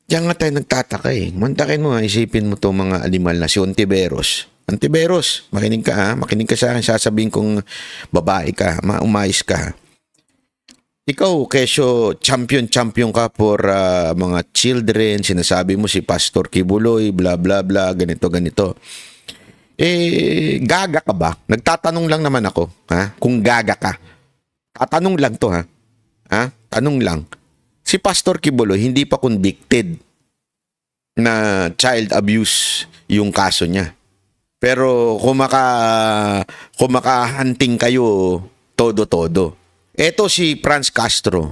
diyan nga tayo nagtataka Mantakin mo isipin mo to mga animal na si Ontiveros. Ontiveros, makinig ka makinig ka sa akin, sasabihin kong babae ka, umayos ka. Ikaw, kesyo champion ka for mga children, sinasabi mo si Pastor Kibuloy, bla bla bla, ganito. Gaga ka ba? Nagtatanong lang naman ako, kung gaga ka. Tatanong lang to, Tanong lang. Si Pastor Kibuloy hindi pa convicted na child abuse yung kaso niya. Pero kung makahunting kayo todo-todo. Eto si Franz Castro.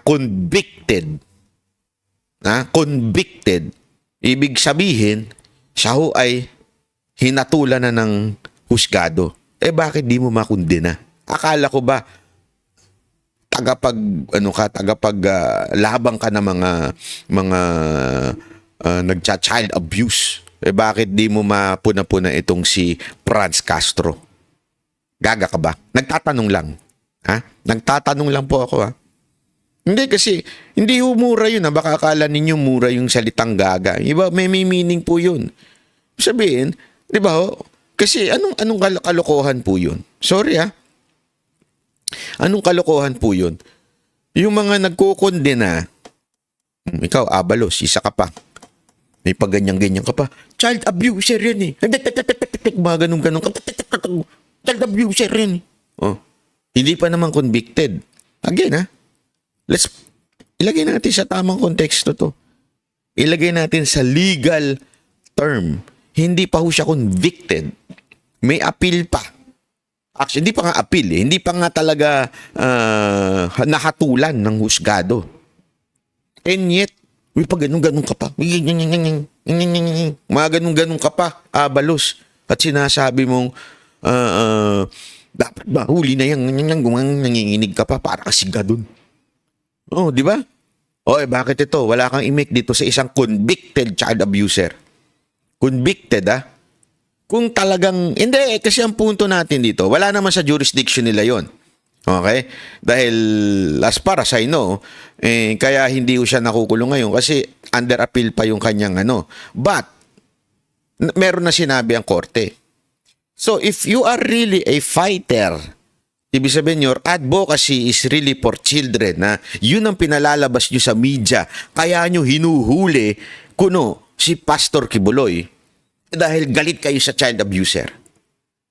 Convicted. Convicted. Ibig sabihin, siya ho ay hinatulan na ng husgado. Bakit di mo makundina? Akala ko ba labang ka ng mga nagcha-child abuse. Bakit di mo mapuna-puna itong si Franz Castro? Gaga ka ba? Nagtatanong lang. Nagtatanong lang po ako Hindi kasi, hindi mura yun Baka akala ninyo mura yung salitang gaga. Iba, may meaning po yun. Sabihin, di ba Kasi anong kalokohan po yun? Sorry Anong kalokohan po yun? Yung mga nagkukondena, ikaw, Abalos, isa ka pa. May paganyan-ganyan ka pa. Child abuser yan Mga ganun-ganun. Child abuser yan Hindi pa naman convicted. Again, let's ilagay natin sa tamang konteksto to. Ilagay natin sa legal term. Hindi pa ho siya convicted. May appeal pa. Actually, hindi pa nga appeal Hindi pa nga talaga nahatulan ng husgado. And yet, pag ganun-ganun ka pa. Mga ganun-ganun ka pa, Abalos. At sinasabi mong, dapat ba, huli na yan, nanginginig ka pa para kasi gadun. Di ba? Bakit ito? Wala kang imik dito sa isang convicted child abuser. Convicted, Kung talagang, hindi, kasi ang punto natin dito, wala naman sa jurisdiction nila yon. Okay? Dahil, as far as I know, kaya hindi siya nakukulong ngayon kasi under appeal pa yung kanyang But, meron na sinabi ang korte. So, if you are really a fighter, ibig sabihin your advocacy is really for children, yun ang pinalalabas nyo sa media, kaya nyo hinuhuli si Pastor Kibuloy dahil galit kayo sa child abuser.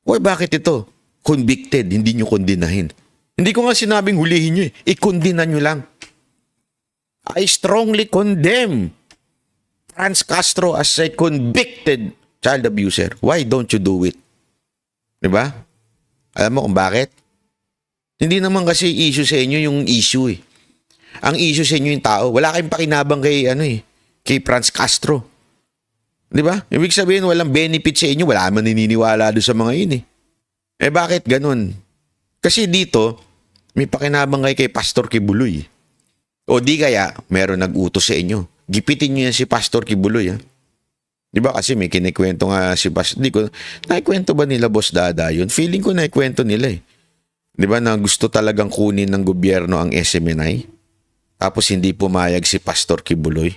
Bakit ito? Convicted, hindi nyo kondinahin. Hindi ko nga sinabing hulihin nyo ikondina nyo lang. I strongly condemn Franz Castro as a convicted child abuser. Why don't you do it? Diba? Alam mo kung bakit? Hindi naman kasi issue sa inyo yung issue Ang issue sa inyo yung tao. Wala kayong pakinabang kay Franz Castro. Diba? Ibig sabihin walang benefit sa inyo. Wala man naniniwala doon sa mga yun Bakit ganun? Kasi dito, may pakinabang kay Pastor Kibuloy. O di kaya, meron nag-utos sa inyo. Gipitin nyo yan si Pastor Kibuloy, ha? Di ba kasi may kinikwento nga si Pastor. Di ko, naikwento ba nila, Boss Dada, yun? Feeling ko naikwento nila, eh. Di ba na gusto talagang kunin ng gobyerno ang SMNI? Tapos hindi pumayag si Pastor Kibuloy.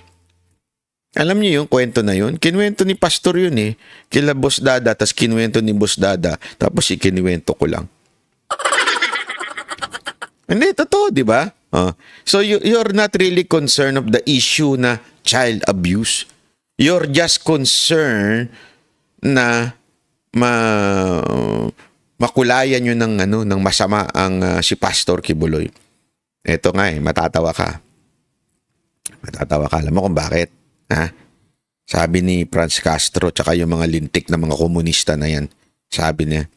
Alam niyo yung kwento na yun? Kinuwento ni Pastor yun, eh. Kila Boss Dada, tapos kinuwento ni Boss Dada, tapos ikinuwento ko lang. Hindi, totoo, di ba? So you're not really concerned of the issue na child abuse. You're just concerned na makulayan nyo ng masama ang si Pastor Kibuloy. Ito nga matatawa ka. Matatawa ka. Alam mo kung bakit? Ha? Sabi ni Franz Castro tsaka yung mga lintik na mga komunista na yan. Sabi niya,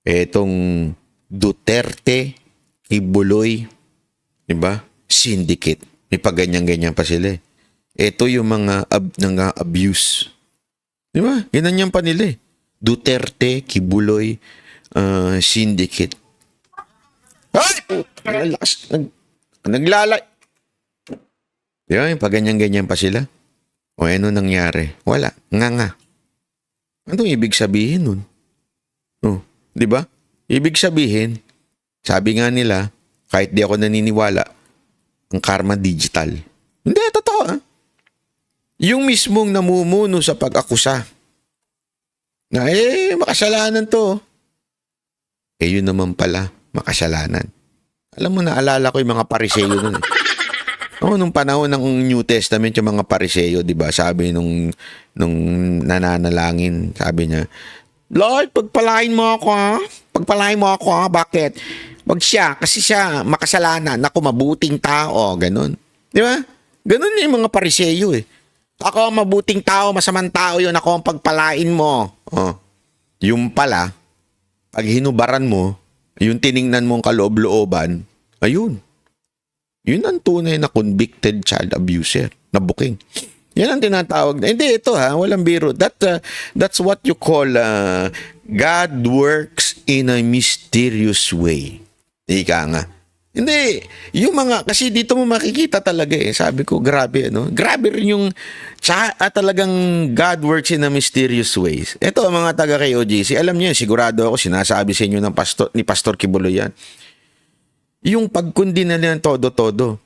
etong Duterte, Kibuloy, di ba? Syndicate. May paganyan-ganyan pa sila. Ito yung mga abuse. Di ba? Ginanyan pa nila. Duterte, Kibuloy, syndicate. Ay! Naglalay. Di ba? Yung paganyan-ganyan pa sila. O ano nangyari? Wala. Nga. Anong ibig sabihin nun? Di ba? Ibig sabihin, sabi nga nila, kahit di ako naniniwala, ang karma digital. Hindi, totoo. Yung mismong namumuno sa pag-akusa, na makasalanan to. Yun naman pala, makasalanan. Alam mo, naalala ko yung mga Pariseo nun. Nung panahon ng New Testament, yung mga Pariseo, di ba? Sabi nung nananalangin, sabi niya, Lord, pagpalain mo ako, ha? Pagpalain mo ako, ha? Bakit? Wag siya, kasi siya makasalanan. Ako, mabuting tao. Ganun. Di ba? Ganun yung mga Pariseo, eh. Ako, mabuting tao, masamang tao yun. Ako ang pagpalain mo. Yung pala, pag hinubaran mo, yung tiningnan mong kaloob-looban, ayun. Yun ang tunay na convicted child abuser na booking. Yan ang tinatawag na. Hindi, ito walang biro. That's what you call God works in a mysterious way. Ika nga. Hindi, yung mga, kasi dito mo makikita talaga sabi ko, grabe, Grabe rin yung, talagang God works in a mysterious ways. Ito, mga taga kay OGC, alam niyo, sigurado ako, sinasabi sa inyo ni Pastor Kibuloy yan. Yung pagkundi na ng todo-todo.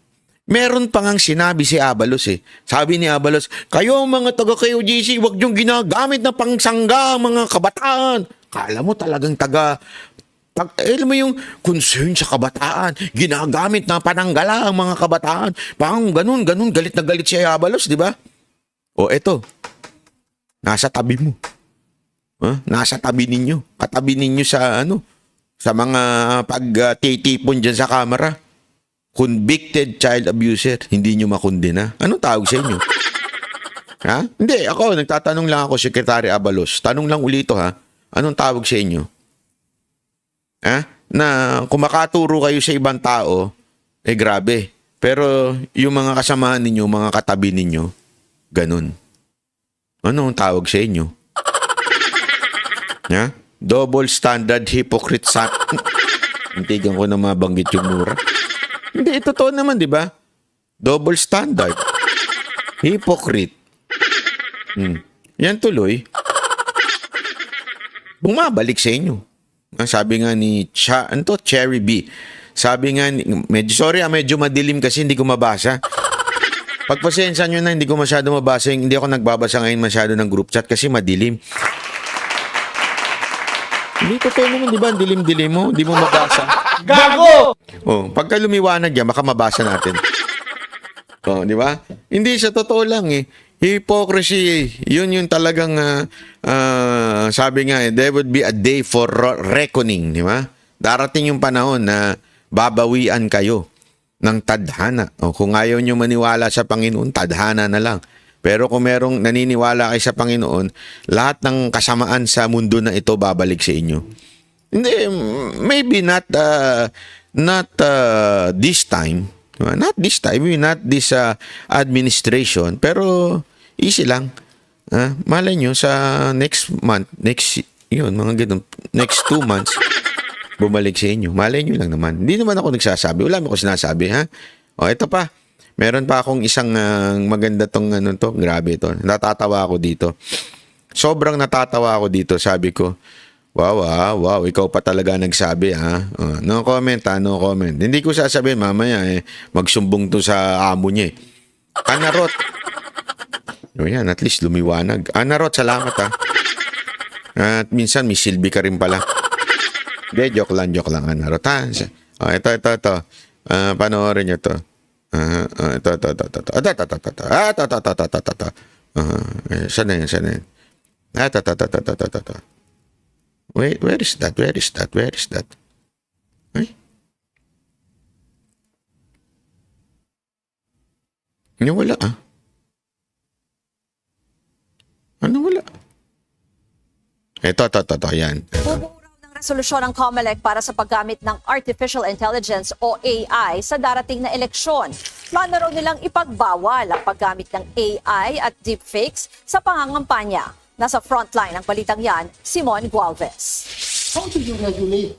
Meron pa ngang sinabi si Abalos Sabi ni Abalos, kayo mga taga kay OGC, huwag niyong ginagamit na pangsangga mga kabataan. Kala mo talagang alam mo yung concern sa kabataan, ginagamit na pananggala ang mga kabataan. Parang ganun, galit na galit si Abalos, di ba? O eto, nasa tabi mo. Nasa tabi ninyo. Katabi ninyo sa sa mga pagtitipon dyan sa kamera. Convicted child abuser, hindi nyo makundina. Anong tawag sa inyo? Ha? Hindi, ako, nagtatanong lang ako, Secretary Abalos. Tanong lang ulito, anong tawag sa inyo? Na kung makaturo kayo sa ibang tao, grabe. Pero yung mga kasamahan ninyo, mga katabi ninyo, ganun. Anong tawag sa inyo? Double standard hypocrite Hintigan ko na mabanggit yung mura. Hindi, totoo naman, di ba? Double standard. Hypocrite. Yan tuloy. Bumabalik sa inyo. Ang sabi nga ni Cherry B. Sabi nga, medyo madilim kasi hindi ko mabasa. Pagpasensya nyo na, hindi ko masyado mabasa. Hindi ako nagbabasa ngayon masyado ng group chat kasi madilim. Hindi totoo naman, di ba? Dilim-dilim mo, hindi mo mabasa. Gago! Pagka lumiwanag yan, baka mabasa natin. Di ba? Hindi, sa totoo lang Hypocrisy, yun yung talagang sabi nga, there would be a day for reckoning, di ba? Darating yung panahon na babawian kayo ng tadhana. Kung ayaw nyo maniwala sa Panginoon, tadhana na lang. Pero kung merong naniniwala kayo sa Panginoon, lahat ng kasamaan sa mundo na ito babalik sa inyo. Hindi, maybe not this time. Not this time, not this administration. Pero easy lang. Malay nyo sa next month, next Yun, mga ganun. Next 2 months, bumalik sa inyo. Malay nyo lang naman. Hindi naman ako nagsasabi. Wala mo ko sinasabi, ha? O, ito pa. Meron pa akong isang maganda tong ano to. Grabe to. Natatawa ako dito. Sobrang natatawa ako dito. Sabi ko, wow, ikaw pa talaga nagsabi, ha? No comment, ha? No comment. Hindi ko sasabihin, mamaya, magsumbong to sa amo niya, Anarot. O yan, at least lumiwanag. Anarot, salamat, ha? At minsan, may silbi ka rin pala. Hindi, joke lang, Anarot, ha? O, ito. Panoorin nyo to. Ito. Saan na yan? Wait, where is that? Ay? Wala, ah. Ano wala? Ito, yan. Bubuo raw ng resolusyon ng COMELEC para sa paggamit ng Artificial Intelligence o AI sa darating na eleksyon. Plano raw nilang ipagbawal ang paggamit ng AI at deepfakes sa pangangampanya. Nasa frontline ng balitang yan, Simon Gualvez. How do you regulate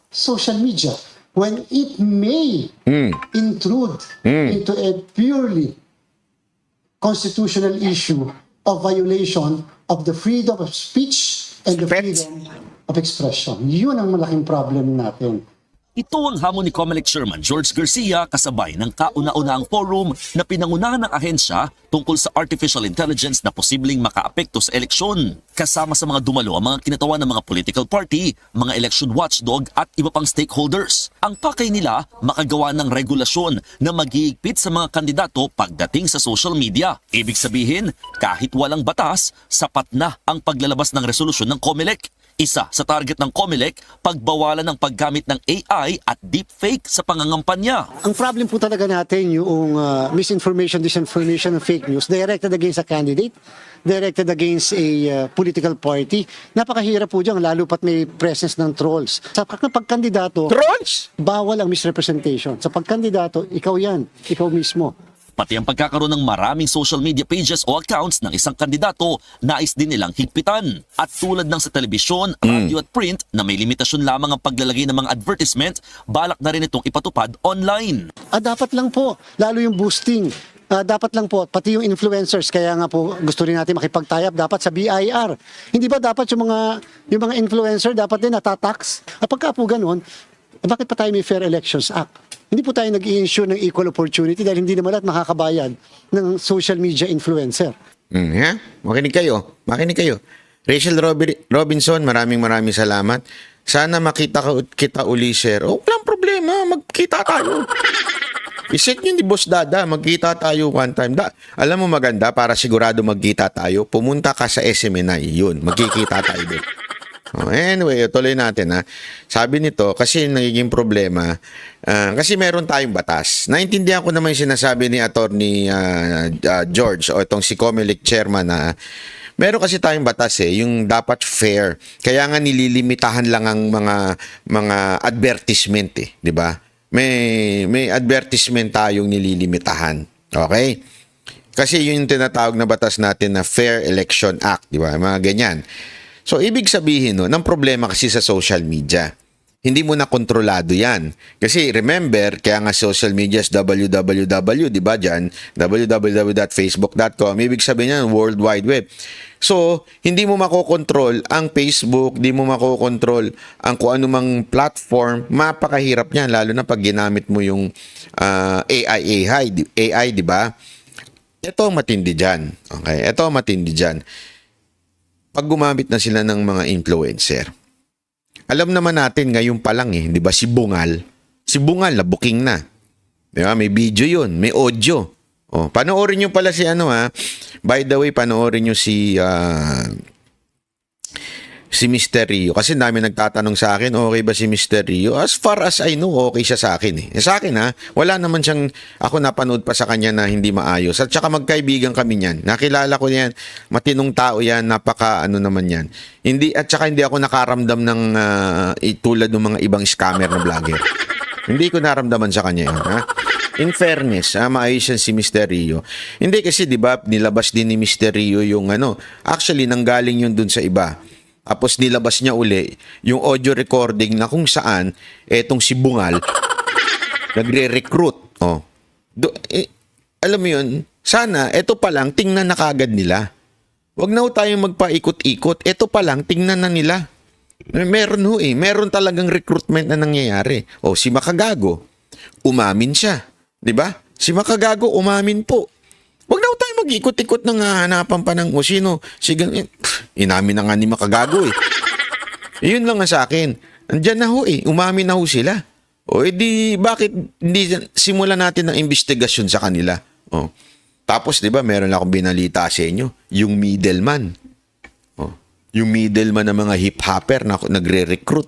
social media when it may intrude into a purely constitutional issue of violation of the freedom of speech and the freedom of expression? Yun ang malaking problem natin. Ito ang hamon ni COMELEC Chairman George Garcia kasabay ng kauna-unahang forum na pinangunahan ng ahensya tungkol sa artificial intelligence na posibleng makaapekto sa eleksyon. Kasama sa mga dumalo ang mga kinatawan ng mga political party, mga election watchdog at iba pang stakeholders. Ang pakay nila makagawa ng regulasyon na mag-iigpit sa mga kandidato pagdating sa social media. Ibig sabihin, kahit walang batas, sapat na ang paglalabas ng resolusyon ng COMELEC. Isa sa target ng COMELEC, pagbawalan ng paggamit ng AI at deepfake sa pangangampanya. Ang problem po talaga natin yung misinformation, disinformation, and fake news directed against a candidate, directed against a political party. Napakahirap po dyan, lalo pat may presence ng trolls. Sa pagkandidato, trolls? Bawal ang misrepresentation. Sa pagkandidato, ikaw yan, ikaw mismo. Pati ang pagkakaroon ng maraming social media pages o accounts ng isang kandidato, nais din nilang higpitan. At tulad ng sa telebisyon, radio at print na may limitasyon lamang ang paglalagay ng mga advertisement, balak na rin itong ipatupad online. Dapat lang po, lalo yung boosting. Dapat lang po, pati yung influencers, kaya nga po gusto rin natin makipag-tie-up dapat sa BIR. Hindi ba dapat yung mga influencer dapat din natatax? Pagka po ganun, bakit pa tayo may Fair Elections Act? Hindi po tayo nag-i-ensure ng equal opportunity dahil hindi naman lahat makakabayad ng social media influencer. Makinig kayo. Rachel Robinson, maraming salamat. Sana makita kita uli, sir. Walang problema, magkita tayo. Iset nyo ni Boss Dada, magkita tayo one time. Alam mo maganda, para sigurado magkita tayo, pumunta ka sa SMNI, yun, magkikita tayo doon. Anyway, tuloy natin, ha. Sabi nito, kasi nagiging problema, kasi meron tayong batas. Naintindihan ko naman yung sinasabi ni Attorney George o itong si COMELEC chairman na meron kasi tayong batas yung dapat fair. Kaya nga nililimitahan lang ang mga advertisement, di ba? May advertisement tayong nililimitahan. Okay? Kasi yun yung tinatawag na batas natin na Fair Election Act, di ba? Mga ganyan. So, ibig sabihin ng problema kasi sa social media. Hindi mo na kontrolado yan. Kasi remember, kaya nga social media is www, di ba dyan? www.facebook.com. Ibig sabihin yan, World Wide Web. So, hindi mo makokontrol ang Facebook, hindi mo makokontrol ang kung anumang platform. Mapakahirap niyan, lalo na pag ginamit mo yung AI, di ba? Ito matindi dyan. Okay? Ito matindi dyan. Pag gumamit na sila ng mga influencer, alam naman natin ngayon pa lang di ba si Bungal na booking na. Di ba? May video yun, may audio. Panoorin nyo pala si by the way, panoorin nyo si Mr. Rio. Kasi dami nagtatanong sa akin, okay ba si Mr. Rio? As far as I know, okay siya sa akin. Sa akin wala naman siyang, ako napanood pa sa kanya na hindi maayos. At saka magkaibigan kami niyan. Nakilala ko yan, matinong tao yan, naman yan. At saka hindi ako nakaramdam ng tulad ng mga ibang scammer na vlogger. Hindi ko naramdaman sa kanya yun. In fairness, maayos yan si Mr. Rio. Hindi kasi, di ba, nilabas din ni Mr. Rio yung actually, nanggaling yun dun sa iba. Tapos nilabas niya uli yung audio recording na kung saan etong si Bungal nagre-recruit. Oh. Alam mo yun, sana ito pa lang tingnan na kagad nila. Huwag na ho tayong magpaikot-ikot. Ito pa lang tingnan na nila. Meron ho eh. Meron talagang recruitment na nangyayari. O si Makagago, umamin siya. 'Di ba? Si Makagago umamin po. Huwag na ho tayong mag-ikot-ikot ng hanapan pa ng sino. Inamin na nga ni Makagago eh. Yun lang nga sa akin. Andiyan na ho eh. Umamin na ho sila. O edi bakit hindi simulan natin ng investigasyon sa kanila? O. Tapos 'di ba meron akong binalita sa inyo, yung middleman. O. Yung middleman ng mga hip-hopper na nagre-recruit.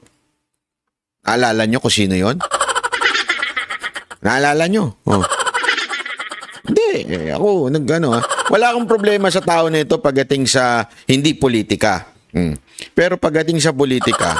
Naalala nyo kung sino yon? Naalala nyo? Oh. Hindi, ako, wala akong problema sa tao na ito pagdating sa hindi politika. Pero pagdating sa politika,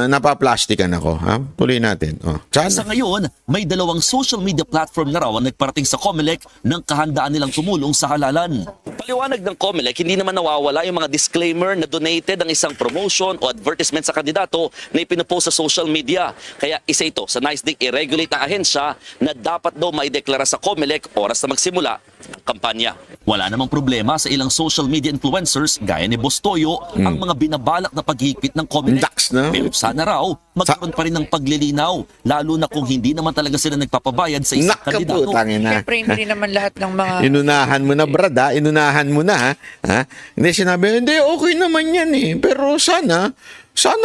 napaplastikan ako. Ha? Tuloy natin. Oh. Sa ngayon, may 2 social media platform na raw ang nagparating sa COMELEC ng kahandaan nilang tumulong sa halalan. Paliwanag ng COMELEC, hindi naman nawawala yung mga disclaimer na donated ang isang promotion o advertisement sa kandidato na ipinopost sa social media. Kaya isa ito sa nais ding i-regulate ng ahensya na dapat daw maideklara sa COMELEC oras na magsimula ang kampanya. Wala namang problema sa ilang social media influencers gaya ni Boss Toyo ang mga binabalak na paghihigpit ng COMELEC. Pero sana raw, magkaroon pa rin ng paglilinaw, lalo na kung hindi naman talaga sila nagpapabayad sa isang kandidato. Siyempre, hindi naman lahat ng mga... Inunahan mo na, brad, ha? Inunahan mo na, ha? Hindi, sinabi, hindi, okay naman yan eh. Pero sana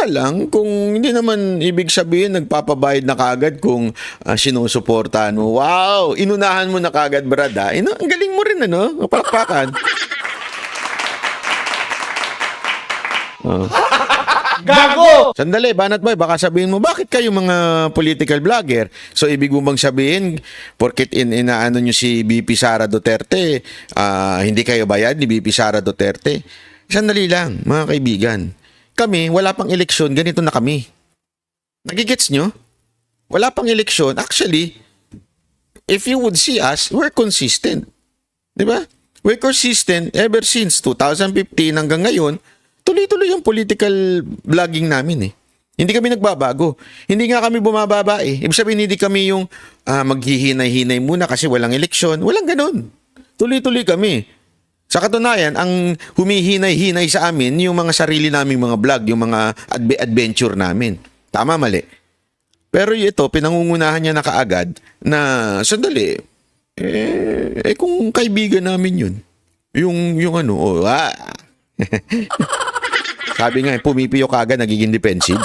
lang, kung hindi naman ibig sabihin, nagpapabayad na kagad kung sinusuportahan mo. Wow! Inunahan mo na kagad, brad, ha? Ang galing mo rin, ano? Palakpakan. Gago! Sandali, Banat Boy, baka sabihin mo, bakit kayo mga political vlogger? So, ibig mo bang sabihin, porkit inaano nyo si BP Sara Duterte, hindi kayo bayad ni BP Sara Duterte? Sandali lang, mga kaibigan. Kami, wala pang eleksyon, ganito na kami. Nagigets nyo? Wala pang eleksyon. Actually, if you would see us, we're consistent. Diba? We're consistent ever since 2015 hanggang ngayon. Tuloy-tuloy yung political vlogging namin eh. Hindi kami nagbabago. Hindi nga kami bumababa eh. Ibig sabihin, hindi kami yung maghihinay-hinay muna kasi walang eleksyon. Walang ganun. Tuloy-tuloy kami. Sa katunayan, ang humihinay-hinay sa amin, yung mga sarili naming mga vlog, yung mga adventure namin. Tama, mali. Pero ito, pinangungunahan niya na kaagad na, sandali, kung kaibigan namin yun, yung ano, sabi nga, pumipiyo ka agad, nagiging defensive.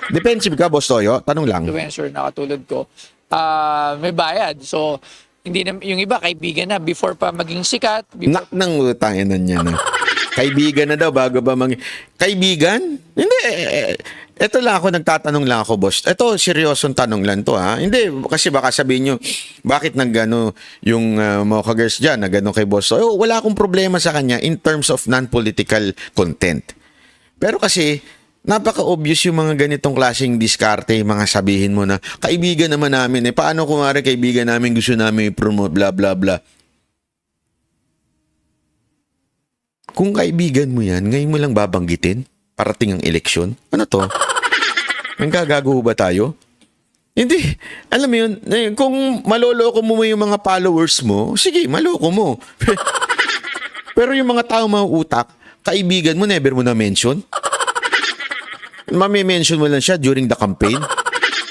Defensive ka, Boss Toyo? Tanong lang. Influencer na katulad ko, may bayad. So, hindi na, yung iba, kaibigan na before pa maging sikat. Nang utanginan niya na. Kaibigan na daw bago ba Kaibigan? Hindi. Ito lang ako, nagtatanong lang ako, boss. Ito, seryosong tanong lang to, ha? Hindi, kasi baka sabihin nyo, bakit nagano yung mga kagers dyan, nagano kay boss? So, wala akong problema sa kanya in terms of non-political content. Pero kasi, napaka-obvious yung mga ganitong klaseng diskarte, mga sabihin mo na, kaibigan naman namin, paano kung nga kaibigan namin, gusto namin i-promote, blah, blah, blah. Kung kaibigan mo yan, ngayon mo lang babanggitin, parating ang eleksyon. Ano to? Nanggagago ba tayo? Hindi. Alam mo yun, kung maloloko mo yung mga followers mo, sige, maloko mo. Pero yung mga tao mga utak, kaibigan mo, never mo na mention. Mami-mention mo lang siya during the campaign.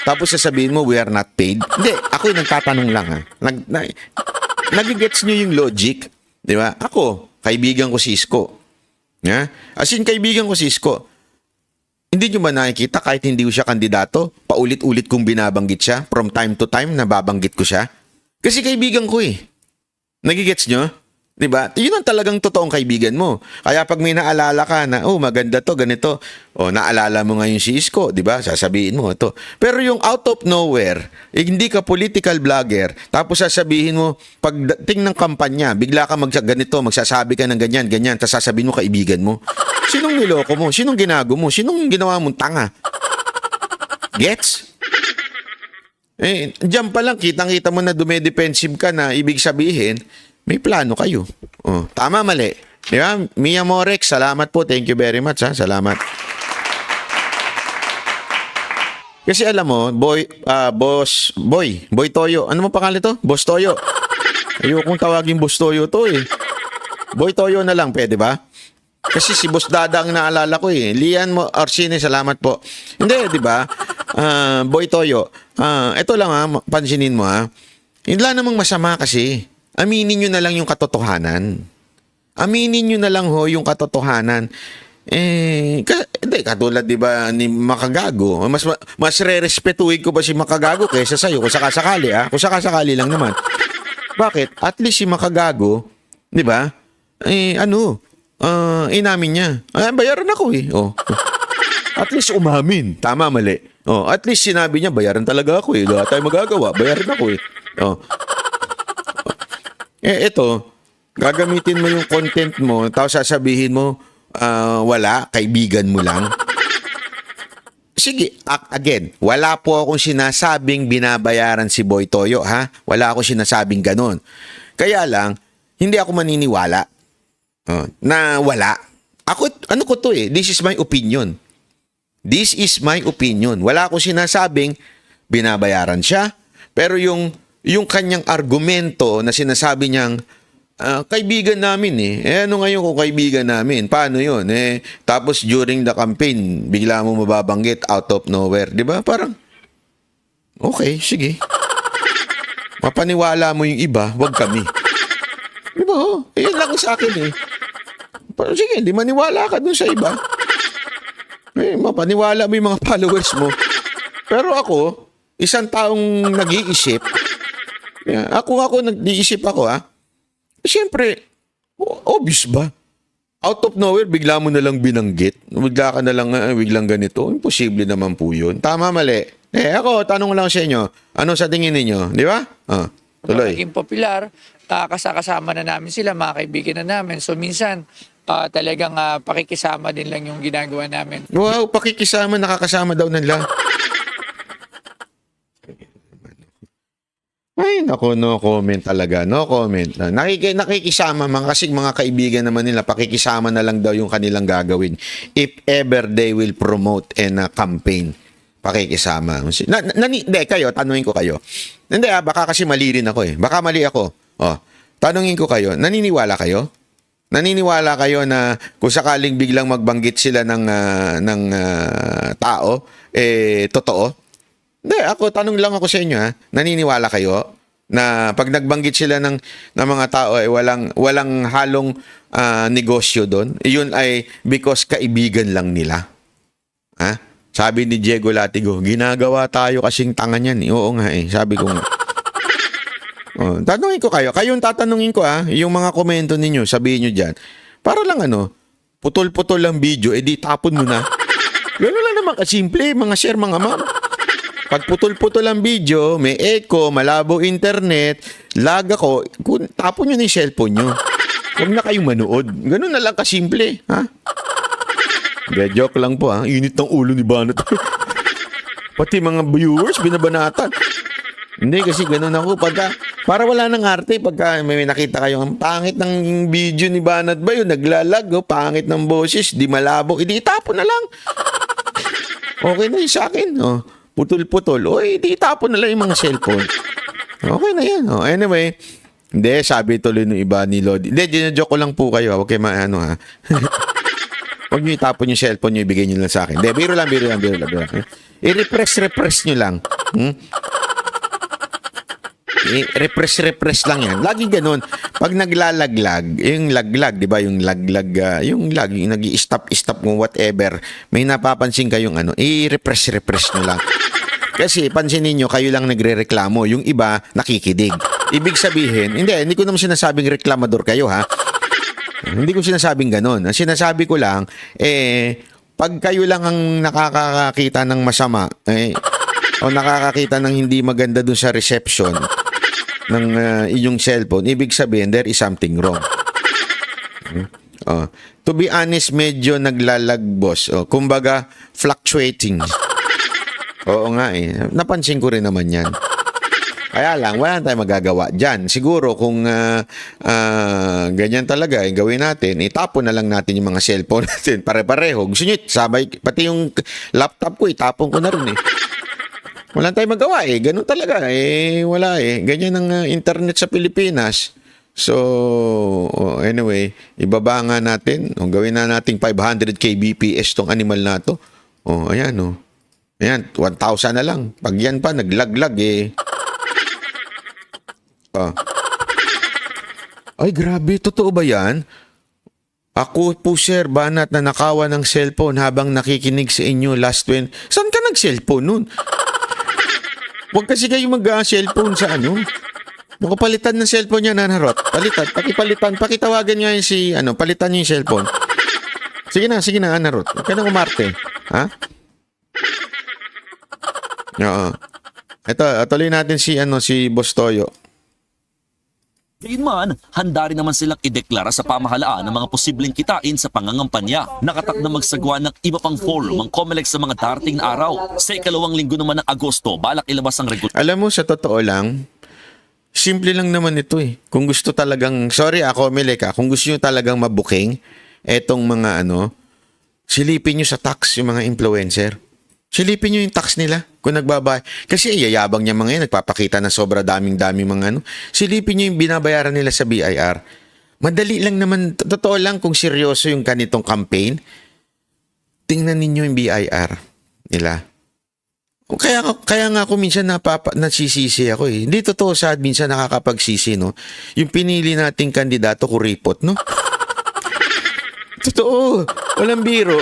Tapos sasabihin mo, we are not paid. Hindi, ako yung nagtatanong lang, ha. Nagigets nyo yung logic. Di ba? Ako, kaibigan ko si Isko. Yeah? As in, kaibigan ko si Isko. Hindi nyo ba nakikita kahit hindi ko siya kandidato, paulit-ulit kong binabanggit siya, from time to time, nababanggit ko siya? Kasi kaibigan ko eh. Nagigets nyo? Diba? Yun ang talagang totoong kaibigan mo. Kaya pag may naalala ka na, oh, maganda to, ganito. O, naalala mo ngayon si Isko, diba? Sasabihin mo ito. Pero yung out of nowhere, hindi ka political vlogger, tapos sasabihin mo, pagdating ng kampanya, bigla ka ganito, magsasabi ka ng ganyan, ganyan, tapos sasabihin mo kaibigan mo. Sinong niloko mo? Sinong ginago mo? Sinong ginawa mong tanga? Gets? Diyan pa lang, kitang-kita mo na dumedefensive ka na, ibig sabihin, may plano kayo. Oh, tama, mali. Di ba? Mia Morex, salamat po. Thank you very much, ha? Salamat. Kasi alam mo, Boy Toyo. Ano mo pangalan to? Boss Toyo. Ayokong tawagin Boss Toyo to eh. Boy Toyo na lang, pwede ba? Kasi si Boss Dada ang naalala ko eh. Lian mo, Orsine, salamat po. Hindi, di ba? Boy Toyo. Ito lang ha, pansinin mo ha. Hindi namang masama kasi. Aminin nyo na lang yung katotohanan. Aminin nyo na lang ho yung katotohanan. Hindi, katulad di ba ni Makagago. Mas re-respetuhin ko ba si Makagago kaysa sa'yo kung sakasakali ha? Kung sakasakali lang naman. Bakit? At least si Makagago, di ba? Inamin niya. Bayaran ako eh. Oh. At least umamin. Tama, mali. Oh, at least sinabi niya, bayaran talaga ako eh. Wala tayong magagawa. Bayaran ako eh. Oh. Ito, gagamitin mo yung content mo, tapos sasabihin mo, wala, kaibigan mo lang. Sige, again, wala po akong sinasabing binabayaran si Boy Toyo, ha? Wala akong sinasabing ganun. Kaya lang, hindi ako maniniwala na wala. Ano ko to eh? This is my opinion. This is my opinion. Wala akong sinasabing binabayaran siya, pero yung kanyang argumento na sinasabi niyang, kaibigan namin eh. Ano ngayon kung kaibigan namin? Paano yun? Tapos during the campaign, bigla mo mababanggit out of nowhere. Di ba? Parang, okay, sige. Mapaniwala mo yung iba, wag kami. Di ba? Yan lang sa akin eh. Pero sige, di maniwala ka dun sa iba. Mapaniwala mo yung mga followers mo. Pero ako, isang taong nag-iisip, ako nag-iisip ako ha. Siyempre, obvious ba? Out of nowhere, bigla mo na lang binanggit. Bigla ka na lang, biglang ganito. Imposible naman po yun. Tama, mali. Ako, tanong lang sa inyo. Ano sa tingin ninyo? Di ba? Tuloy. Naging popular, kasama na namin sila, mga kaibigan na namin. So minsan, talagang pakikisama din lang yung ginagawa namin. Wow, pakikisama, nakakasama daw nila. Ay, naku, no comment talaga. No comment. Nakikisama kasi mga kaibigan naman nila, pakikisama na lang daw yung kanilang gagawin. If ever they will promote and campaign, pakikisama. Hindi, kayo, tanungin ko kayo. Hindi baka kasi mali rin ako eh. Baka mali ako. Tanungin ko kayo, naniniwala kayo? Naniniwala kayo na kung sakaling biglang magbanggit sila ng tao, totoo? Hindi, tanong lang ako sa inyo ha. Naniniwala kayo na pag nagbanggit sila ng mga tao ay walang halong negosyo doon? Yun ay because kaibigan lang nila. Ha? Sabi ni Diego Latigo, ginagawa tayo kasing tanga niyan. Oo nga eh, sabi ko nga. Tanungin ko kayo. Kayong tatanungin ko yung mga komento ninyo, sabihin nyo dyan. Para lang putol-putol lang video, di tapon mo na. Gano'n lang naman kasimple, mga share, mga ma'am. Pag putol-putol ang video, may echo, malabo internet, lag ako, tapon nyo na yung cellphone nyo. Huwag na kayong manood. Ganun na lang kasimple. Ha? Joke lang po ha. Init ng ulo ni Banat. Pati mga viewers, binabanatan. Hindi kasi ganun ako. Para wala nang arte, pagka may nakita kayo, ang pangit ng video ni Banat ba yun? Naglalag, pangit ng boses, di malabo. Di tapon na lang. Okay na yun sa akin. Putol-putol. Di tapon na lang yung mga cellphone. Okay na yan. Anyway, hindi, sabi tuloy ng iba ni Lodi. Hindi, joke ko lang po kayo. Huwag kayo ha. Huwag nyo itapon yung cellphone nyo, ibigay nyo lang sa akin. Hindi, biro lang. I-repress nyo lang. Repress lang yan. Lagi ganun. Pag naglalaglag, yung laglag, di ba? Yung laglag, yung nag-i-stop mo, whatever. May napapansin kayong i-repress nyo lang. Kasi pansin niyo kayo lang nagre-reklamo. Yung iba, nakikidig. Ibig sabihin, hindi ko naman sinasabing reklamador kayo, ha? Hindi ko sinasabing ganun. Ang sinasabi ko lang, pag kayo lang ang nakakakita ng masama, o nakakakita ng hindi maganda dun sa reception ng inyong cellphone, ibig sabihin, there is something wrong. To be honest, medyo naglalag, boss. Kumbaga, fluctuating. Oo nga eh. Napansin ko rin naman yan. Kaya lang, wala tayong magagawa dyan. Siguro kung ganyan talaga, gawin natin, itapon na lang natin yung mga cellphone natin. Pare-pareho. Gusto nyo, sabay, pati yung laptop ko, itapon ko na rin eh. Wala tayong magawa eh. Ganun talaga eh. Wala eh. Ganyan ang internet sa Pilipinas. So, anyway, ibaba nga natin. Gawin na nating 500 kbps tong animal na to. Ayan Ayan, 1,000 na lang. Pag yan pa, naglaglag eh. Ay, grabe. Totoo ba yan? Ako po, Sir Banat, na nakawan ng cellphone habang nakikinig sa inyo last 20. Saan ka nag-cellphone nun? Huwag kasi kayo mag-cellphone sa ano. Palitan ng cellphone niya, Nanarot. Palitan. Pakipalitan. Pakitawagan niya yung si, palitan niyo yung cellphone. Sige na, Nanarot. Huwag ka na umarte. Ha? Oo. Ito, tuloy natin si Boss Toyo. Gayunman, handa rin naman silang ideklara sa pamahalaan ng mga posibleng kitain sa pangangampanya. Nakatak na magsagwa ng iba pang forum ang COMELEC sa mga darating na araw. Sa 2 linggo naman ng Agosto, balak ilabas ang regulasyon. Alam mo, sa totoo lang, simple lang naman ito eh. Kung gusto talagang, sorry COMELEC kung gusto nyo talagang mabuking, etong mga silipin nyo sa tax yung mga influencer. Silipin nyo yung tax nila kung nagbabayad. Kasi yayabang niya mga yan, nagpapakita na sobra daming mga Silipin nyo yung binabayaran nila sa BIR. Madali lang naman, totoo lang kung seryoso yung ganitong campaign, tingnan ninyo yung BIR nila. Kaya nga ako minsan nasisisi ako eh. Hindi totoo sa minsan nakakapagsisi, no? Yung pinili nating kandidato kuripot, no? Totoo, walang biro.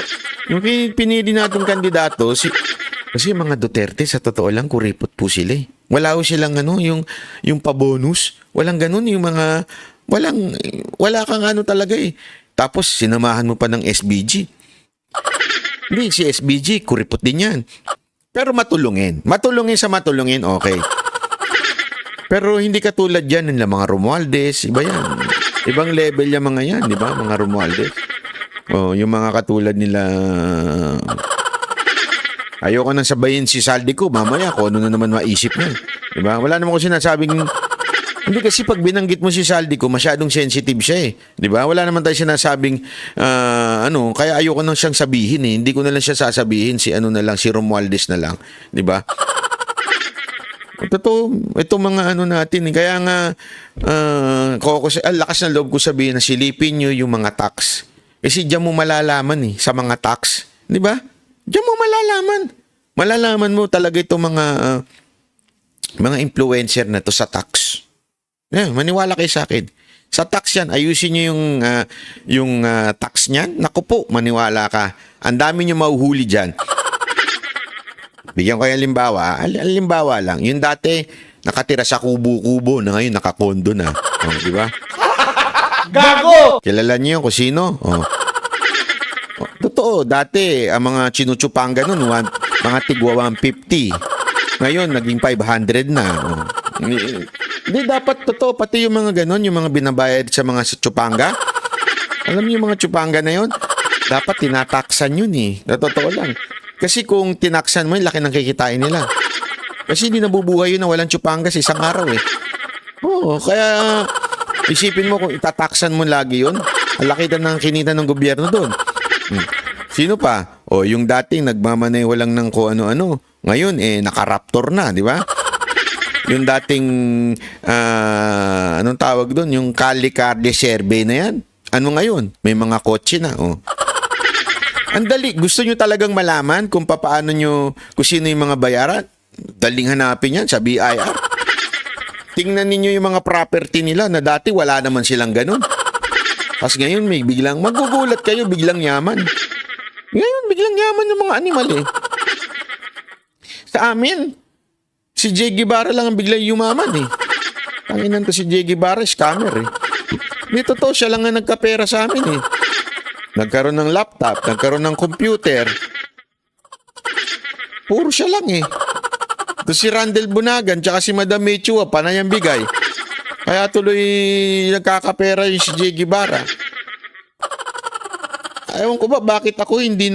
Yung pinili nating kandidato, kasi mga Duterte, sa totoo lang, kuripot po sila eh. Wala ho silang yung pabonus. Walang ganun, yung mga, wala kang talaga eh. Tapos, sinamahan mo pa ng SBG. Hindi, si SBG, kuripot din yan. Pero matulungin. Matulungin sa matulungin, okay. Pero hindi katulad yan ng mga Romualdez, iba yan. Ibang level yung mga yan, di ba? Mga Romualdez. Yung mga katulad nila. Ayoko nang sabayin si Saldi ko, mamaya ko ano na naman maisip niya. Di ba? Wala naman ko sinasabing, hindi kasi pag binanggit mo si Saldi ko, masyadong sensitive siya eh. Di ba? Wala naman tayo sinasabing, kaya ayoko nang siyang sabihin eh. Hindi ko na lang siya sasabihin, si Romualdez na lang. Di ba? Itong mga natin, kaya nga, lakas ng loob ko sabihin na silipin nyo yung mga tax. Kasi diyan mo malalaman sa mga tax. Di ba? Diyan mo malalaman. Malalaman mo talaga itong mga influencer na to sa tax. Maniwala kayo sa akin. Sa tax yan, ayusin nyo yung tax niyan. Naku po, maniwala ka. Ang dami nyo mahuhuli dyan. Bigyan ko yung halimbawa. Halimbawa lang. Yung dati, nakatira sa kubo-kubo na ngayon nakakondo na. Di ba? Gago! Kilala niyo kung sino? Totoo, dati ang mga chinuchupanga nun, mga tigwa 150. Ngayon, naging 500 na. Hindi dapat totoo, pati yung mga ganon, yung mga binabayad sa mga chupanga. Alam niyo yung mga chupanga na yun? Dapat tinataksan yun eh. Totoo lang. Kasi kung tinaksan mo, yung laki ng kikitain nila. Kasi hindi nabubuhay yun na walang chupanga sa isang araw eh. Kaya isipin mo kung itataksan mo lagi yun, ang laki ng kinita ng gobyerno doon. Sino pa? Yung dating nagmamaneho lang ng kung ano-ano. Ngayon, naka-Raptor na, di ba? Yung dating, anong tawag doon? Yung Cali-Cardi survey na yan. Ano ngayon? May mga kotse na, Ang dali. Gusto nyo talagang malaman kung paano nyo, kung sino yung mga bayaran? Daling hanapin yan sa BIR. Tingnan ninyo yung mga property nila na dati wala naman silang ganun. Tapos ngayon may biglang, magugulat kayo, biglang yaman. Ngayon, biglang yaman yung mga animal eh. Sa amin, si Jay Guevara lang ang biglang yumaman eh. Tanginan to si Jay Guevara, scammer eh. Hindi totoo, siya lang ang nagkapera sa amin eh. Nagkaroon ng laptop, nagkaroon ng computer. Puro siya lang eh. Ito si Randel Bunagan tsaka si Madam Mechua, panay ang bigay. Kaya tuloy nagkakapera yung si Jay Guevara. Ewan ko ba, bakit ako hindi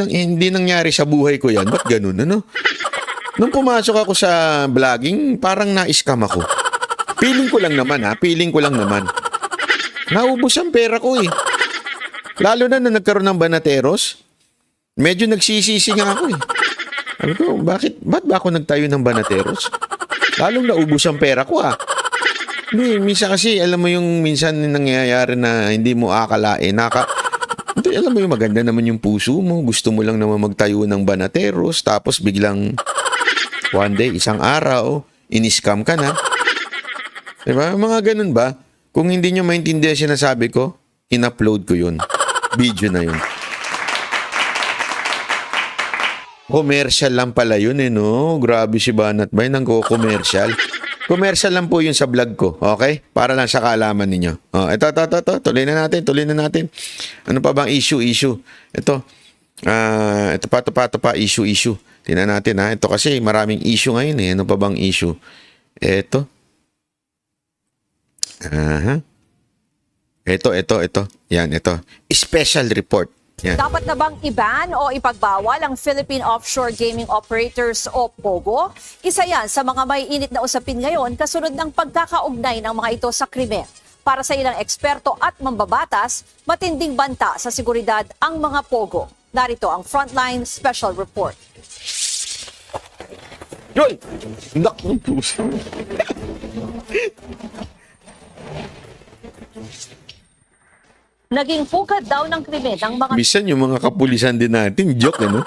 nangyari sa buhay ko yan? Ba't ganun, Nung pumasok ako sa vlogging, parang na-scam ako. Feeling ko lang naman ha, feeling ko lang naman. Naubos ang pera ko eh. Lalo na nagkaroon ng banateros, medyo nagsisisi nga ako eh. Sabi ko, ba't ba ako nagtayo ng banateros? Lalong naubos ang pera ko ah. Hindi, minsan kasi, alam mo yung minsan nangyayari na hindi mo akalain, alam mo yung maganda naman yung puso mo, gusto mo lang naman magtayo ng banateros, tapos biglang one day, isang araw, in-scam ka na. Diba? Mga ganun ba? Kung hindi nyo maintindihan sinasabi ko, in-upload ko yun. Video na yun. Commercial lang pala yun eh, no? Grabe si Banat Bay, nang-commercial. Commercial lang po yun sa vlog ko, okay? Para lang sa kaalaman ninyo. Oh, ito. Tuloy na natin. Ano pa bang issue? Ito. Ito pa, issue. Tingnan natin ha. Ito kasi maraming issue ngayon eh. Ano pa bang issue? Ito. Ito. Yan, ito. Special report. Yan. Dapat na bang i-ban o ipagbawal ang Philippine Offshore Gaming Operators o POGO? Isa yan sa mga may init na usapin ngayon kasunod ng pagkakaugnay ng mga ito sa krimen. Para sa ilang eksperto at mambabatas, matinding banta sa seguridad ang mga POGO. Narito ang Frontline Special Report. Yun! Nakong puso. Naging pugad daw ng krimen ng mga Bisan yung mga kapulisan din natin, joke ano?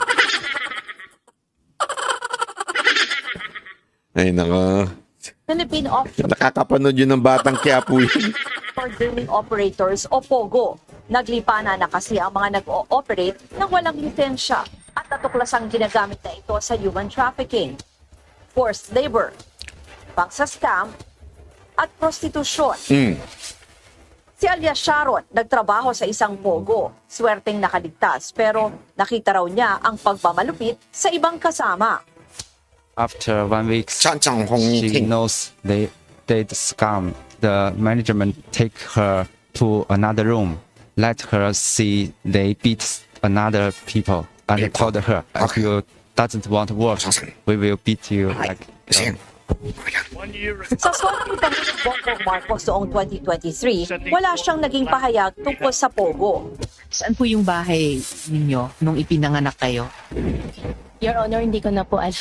Ay nako. Philippine Offshore Nakakapanood yun ng batang Quiapo yun. Gaming Operators o POGO. Naglipana na kasi ang mga nag-ooperate ng walang lisensya at natuklasang ginagamit na ito sa human trafficking, forced labor, pangsa-scam at prostitusyon. Si alias Sharon, nagtrabaho sa isang POGO. Swerteng nakaligtas pero nakita raw niya ang pagmamalupit sa ibang kasama. After 1 week, she knows they scam. The management take her to another room, let her see they beat another people, and told her, if you doesn't want to work, we will beat you like. Sa suwat ni Pangulong Bongbong Marcos noong 2023, wala siyang naging pahayag tungkol sa POGO. Saan po yung bahay ninyo nung ipinanganak kayo? Your Honor, hindi ko na po alam.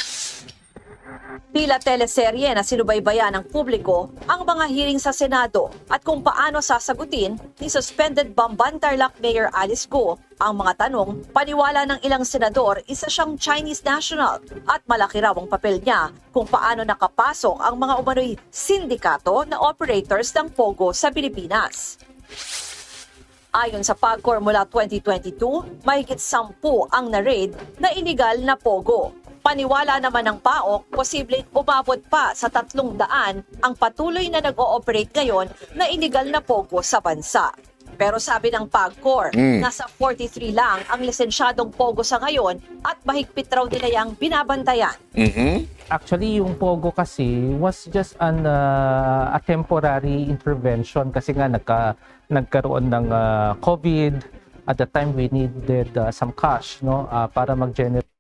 Tila teleserye na sinubaybayan ng publiko ang mga hearing sa Senado at kung paano sasagutin ni suspended Bamban Tarlac Mayor Alice Go ang mga tanong. Paniwala ng ilang senador, isa siyang Chinese national at malaki raw ang papel niya kung paano nakapasok ang mga umano'y sindikato na operators ng POGO sa Pilipinas. Ayon sa PAGCOR mula 2022, mahigit 10 ang na-raid na illegal na POGO. Paniwala naman ng PAOK, posibleng umabot pa sa 300 ang patuloy na nag-ooperate ngayon na illegal na POGO sa bansa. Pero sabi ng PAGCOR, nasa 43 lang ang lisensyadong POGO sa ngayon at mahigpit raw nila yung binabantayan. Actually, yung POGO kasi was just a temporary intervention kasi nga nagkaroon ng COVID. At the time, we needed some cash para mag-generate.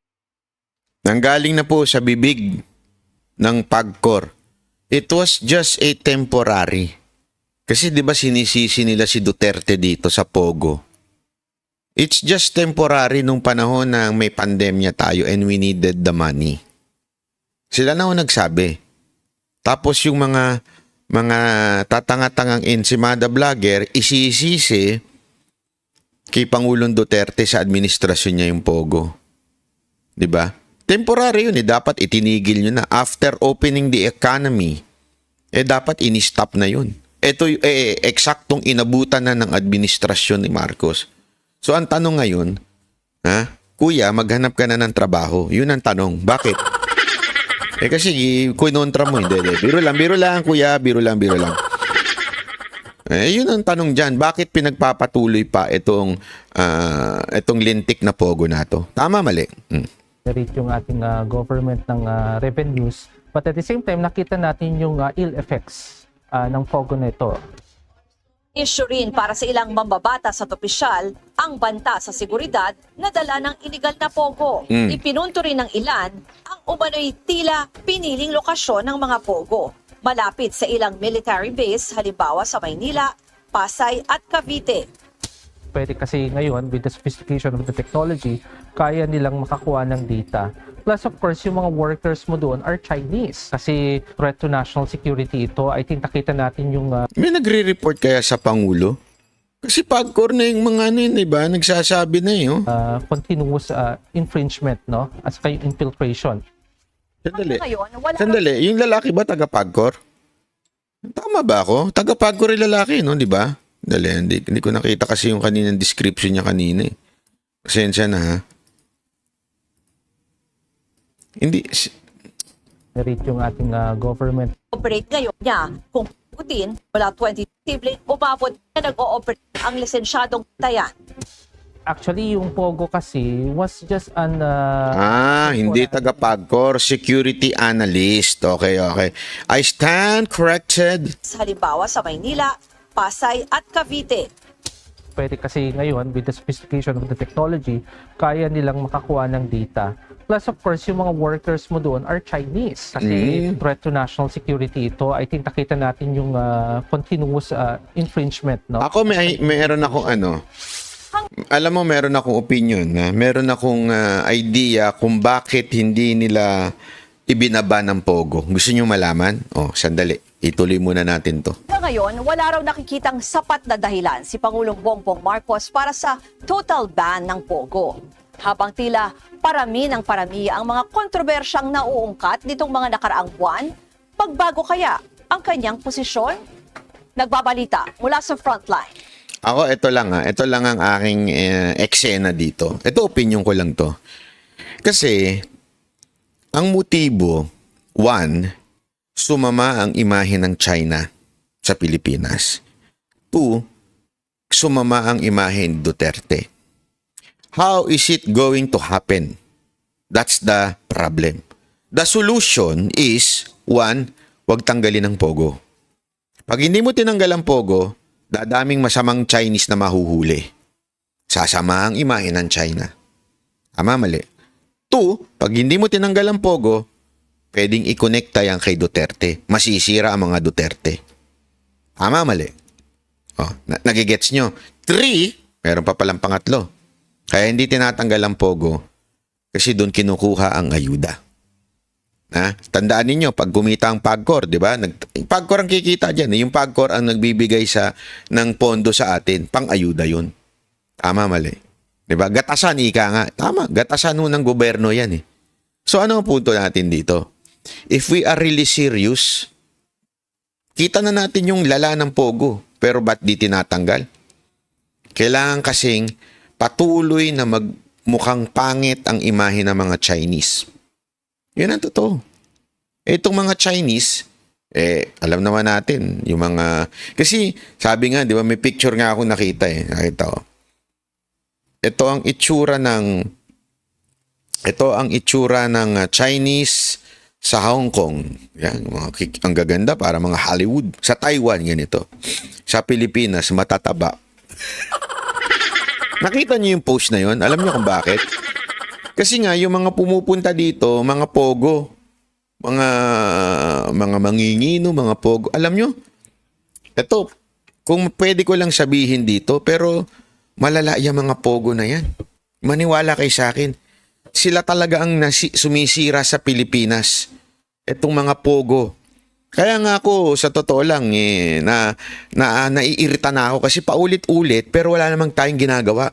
Nanggaling na po sa bibig ng PAGCOR. It was just a temporary. Kasi 'di ba sinisisi nila si Duterte dito sa POGO? It's just temporary nung panahon na may pandemya tayo and we needed the money. Sila na ho nagsabi. Tapos yung mga tatanga-tangang ensimada vlogger isisisi kay Pangulong Duterte sa administrasyon niya yung POGO. 'Di ba? Temporary yun eh. Dapat itinigil nyo na. After opening the economy, dapat in-stop na yun. Ito eksaktong inabutan na ng administrasyon ni Marcos. So, ang tanong ngayon, Kuya, maghanap ka na ng trabaho. Yun ang tanong. Bakit? Kasi kunontra mo. Hindi. Biro lang, Kuya. Biro lang. Yun ang tanong dyan. Bakit pinagpapatuloy pa itong lintik na POGO na to? Tama, mali? Yung ating government ng revenues. But at the same time, nakita natin yung ill effects ng POGO na ito. Issue rin para sa ilang mambabatas at opisyal ang banta sa seguridad na dala ng iligal na POGO. Ipinunto rin ng ilan ang umano'y tila piniling lokasyon ng mga POGO. malapit sa ilang military base, halimbawa sa Maynila, Pasay at Cavite. Pwede kasi ngayon, with the sophistication of the technology, kaya nilang makakuha ng data. Plus, of course, yung mga workers mo doon are Chinese. Kasi threat to national security ito. I think nakita natin yung... May nagre-report kaya sa Pangulo? Kasi pagkor na yung mga ano yun, diba? Nagsasabi na yun. Continuous infringement, no? At saka yung infiltration. Sandali. Ngayon, wala Sandali. Yung lalaki ba taga-pagkor? Tama ba ako? Taga-pagkor yung lalaki, no? Di ba? Dali, hindi ko nakita kasi yung kaninang description niya kanina eh. Pasensya na ha. Hindi. Rate yung ating government. operate ngayon niya. Kung Putin, mula 2020, umabot na nag-ooperate ang lisensyadong tayan. Actually, yung Pogo kasi was just an... Hindi taga-pagkor. Security analyst. Okay. I stand corrected. Halimbawa sa Maynila, Pasay at Cavite. Pwede kasi ngayon, with the sophistication of the technology, kaya nilang makakuha ng data. Plus, of course, yung mga workers mo doon are Chinese. Kasi threat to national security ito. I think nakita natin yung continuous infringement. No? Ako meron akong alam mo, meron akong opinion. Meron akong idea kung bakit hindi nila ibinaba ng Pogo. Gusto nyo malaman? Sandali. Ituloy muna natin to. Ngayon, wala raw nakikitang sapat na dahilan si Pangulong Bongbong Marcos para sa total ban ng Pogo. Habang tila parami ang mga kontrobersyang nauungkat nitong mga nakaraang buwan, pagbago kaya ang kanyang posisyon? Nagbabalita mula sa Frontline. Ako, ito lang ang aking eksena dito. Ito, opinion ko lang to. Kasi, ang motibo, one, sumama ang imahe ng China sa Pilipinas. Two, sumama ang imahe ni Duterte. How is it going to happen? That's the problem. The solution is, one, huwag tanggalin ang Pogo. Pag hindi mo tinanggal ang Pogo, dadaming masamang Chinese na mahuhuli. Sasama ang imahe ng China. Tama, mali. Two, pag hindi mo tinanggal ang Pogo, pwedeng i-connecta yan kay Duterte. Masisira ang mga Duterte. Tama, mali. Nagigets nyo. Three, meron pa palang pangatlo. Kaya hindi tinatanggal ang Pogo kasi doon kinukuha ang ayuda. Tandaan ninyo, pag kumita ang PAGCOR, di ba? PAGCOR ang kikita dyan. Yung PAGCOR ang nagbibigay ng pondo sa atin. Pang-ayuda yun. Tama, mali. Di ba? Gatasan, ika nga. Tama, gatasan ng gobyerno yan eh. So ano ang punto natin dito? If we are really serious, kita na natin yung lala ng Pogo. Pero ba't di tinatanggal? Kailangan kasing patuloy na magmukhang pangit ang imahe ng mga Chinese. Yun ang totoo. Itong mga Chinese, alam naman natin, yung mga... Kasi, sabi nga, di ba, may picture nga ako nakita Nakita ko. Ito ang itsura ng Chinese sa Hong Kong. Yan, ang gaganda, para mga Hollywood. Sa Taiwan, ganito. Sa Pilipinas, matataba. Nakita niyo yung post na yun? Alam niyo kung bakit? Kasi nga, yung mga pumupunta dito, mga Pogo, mga mangingino, mga Pogo, alam nyo, ito, kung pwede ko lang sabihin dito, pero malala yung mga Pogo na yan. Maniwala kay sa akin. Sila talaga ang sumisira sa Pilipinas. Itong mga Pogo. Kaya nga ako, sa totoo lang, naiirita na ako kasi paulit-ulit, pero wala namang tayong ginagawa.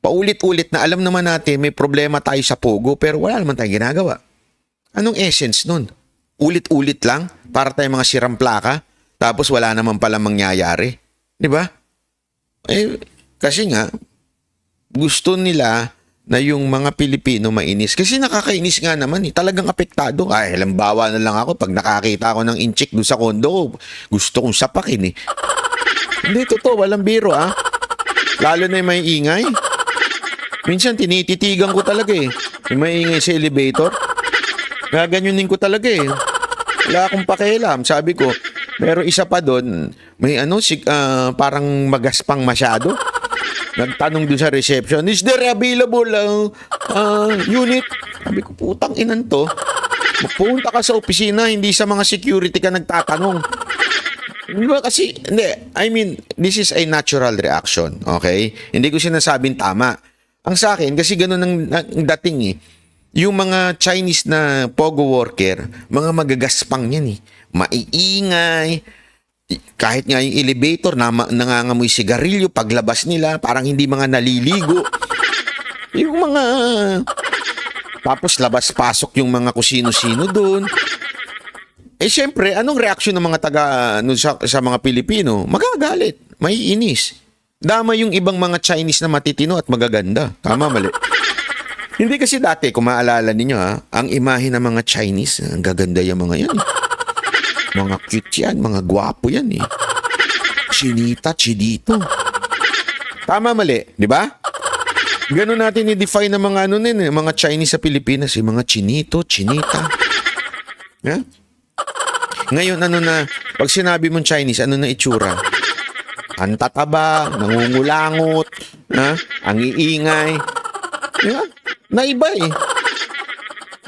Paulit-ulit na alam naman natin may problema tayo sa Pogo pero wala naman tayong ginagawa. Anong essence nun? Ulit-ulit lang para tayong mga sirang plaka tapos wala naman pala mangyayari. Di ba? Kasi nga, gusto nila na yung mga Pilipino mainis. Kasi nakakainis nga naman talagang apektado. Halimbawa na lang ako pag nakakita ako ng inchik doon sa kondo ko, gusto kong sapakin Hindi totoo, walang biro Lalo na yung may ingay. Minsan tinititigan ko talaga Yung maingay sa elevator. Gaganyunin ko talaga Wala akong pakialam. Sabi ko, pero isa pa doon, may parang magaspang masyado. Nagtanong doon sa reception, is there available unit? Sabi ko, putang inan to. Punta ka sa opisina, hindi sa mga security ka nagtatanong. Di ba kasi, hindi, I mean, this is a natural reaction, okay? Hindi ko sinasabing tama. Ang sa akin, kasi ganun ang dating eh. Yung mga Chinese na pogo worker, mga magagaspang yan eh. Maiingay, kahit nga yung elevator, nangangamoy sigarilyo, paglabas nila, parang hindi mga naliligo. Yung mga... Tapos labas-pasok yung mga kusino-sino doon. Eh syempre, anong reaksyon ng mga sa mga Pilipino? Magagalit, maiinis. Dama yung ibang mga Chinese na matitino at magaganda. Tama, mali. Hindi kasi dati, kung maalala ninyo ang imahe ng mga Chinese, ang gaganda yung mga yan. Mga cute yan, mga gwapo yan eh. Chinita, chinito. Tama, mali, di ba? Ganun natin i-define ng mga mga Chinese sa Pilipinas, yung mga chinito, chinita. Yeah? Ngayon, pag sinabi mong Chinese, ano na itsura? Ang tataba, nangungulangot, ang iingay. Yeah? Naiba eh.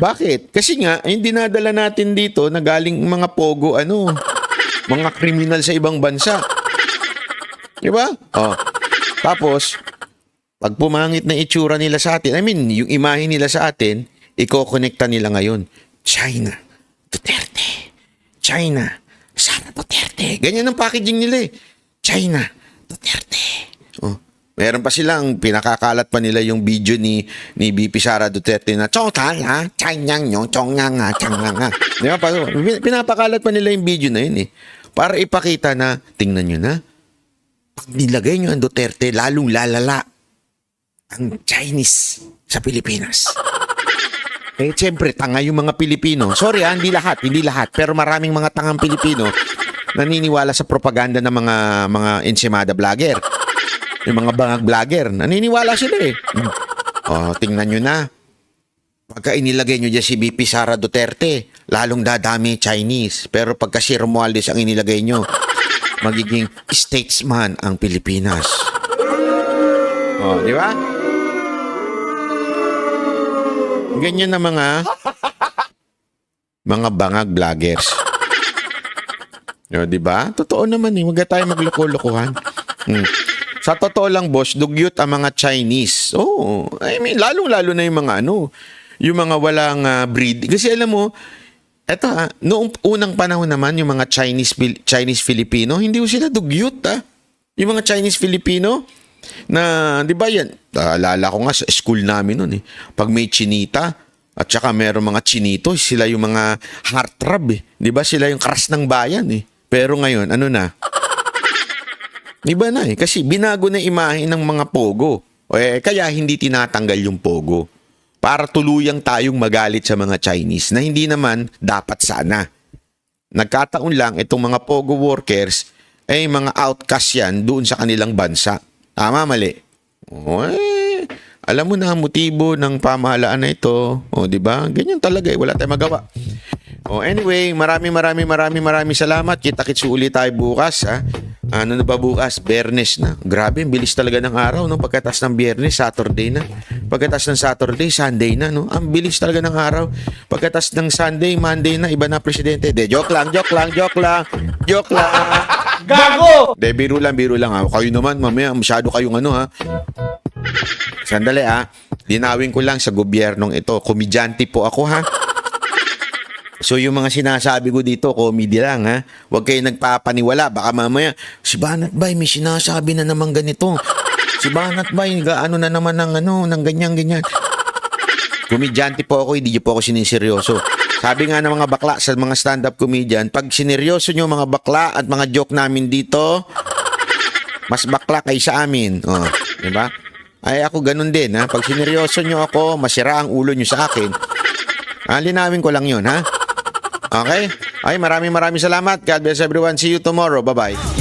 Bakit? Kasi nga, yung dinadala natin dito na galing mga pogo, mga kriminal sa ibang bansa. Diba? Oh. Tapos, pag pumangit na itsura nila sa atin, I mean, yung imahe nila sa atin, iko-connecta nila ngayon. China, Duterte. China, Sara Duterte. Ganyan ang packaging nila eh. China, Duterte. Oh. Meron pa silang pinakakalat pa nila yung video ni BP Sara Duterte na chotal ha, chanyang nyo, chongang ha, changang ha. Di ba? Pinapakalat pa nila yung video na yun eh. Para ipakita na, tingnan nyo na, pag nilagay nyo ang Duterte, lalong lalala ang Chinese sa Pilipinas. Eh, siyempre, tanga yung mga Pilipino. Sorry hindi lahat. Pero maraming mga tangang Pilipino naniniwala sa propaganda ng mga ensimada vlogger. Yung mga bangag vlogger, naniniwala sila eh. Oh, tingnan nyo na. Pagka inilagay nyo dyan si BP Sara Duterte, lalong dadami Chinese. Pero pagka si Romualdez ang inilagay nyo, magiging statesman ang Pilipinas. Oh, di ba? Ganyan na mga bangag vloggers. O, di ba? Totoo naman eh. Huwag tayo magloko-lokohan. Sa totoo lang, boss, dugyot ang mga Chinese. Oh, I mean, lalong-lalo na yung mga yung mga walang breed. Kasi alam mo, eto noong unang panahon naman, yung mga Chinese-Filipino, hindi ko sila dugyot Yung mga Chinese-Filipino, na, di ba yan, alala ko nga sa school namin nun eh. Pag may chinita, at saka meron mga chinito, sila yung mga heartthrob eh. Di ba? Sila yung karas ng bayan eh. Pero ngayon, na? Iba na eh. Kasi binago na imahe ng mga pogo. Kaya hindi tinatanggal yung pogo. Para tuluyang tayong magalit sa mga Chinese na hindi naman dapat sana. Nagkataon lang itong mga pogo workers ay mga outcast yan doon sa kanilang bansa. Tama, mali. Alam mo na ang motibo ng pamahalaan na ito. Di ba? Ganyan talaga eh. Wala tayong magawa. Anyway, maraming salamat. Kita-kits ulit tayo bukas. Ano na ba bukas? Biyernes na. Grabe, bilis talaga ng araw. No? Pagkatas ng Biyernes, Saturday na. Pagkatas ng Saturday, Sunday na. No? Ang bilis talaga ng araw. Pagkatas ng Sunday, Monday na. Iba na presidente. Joke lang. Gago! Biro lang Kayo naman, mamaya, masyado kayong Sandali Linawin ko lang sa gobyernong ito. Komedyante po ako So yung mga sinasabi ko dito, comedy lang Huwag kayo nagpapaniwala. Baka mamaya, si Banat Bay, may sinasabi na naman ganito. Si Banat Bay, ano na naman ng ganyan. Komedyante po ako, hindi po ako siniseryoso. Sabi nga ng mga bakla sa mga stand-up comedian, pag sineryoso nyo mga bakla at mga joke namin dito, mas bakla kayo sa amin. Diba? Ay ako ganun din Pag sineryoso nyo ako, masira ang ulo nyo sa akin. Linawin ko lang yun Okay? Ay maraming salamat. God bless everyone. See you tomorrow. Bye-bye.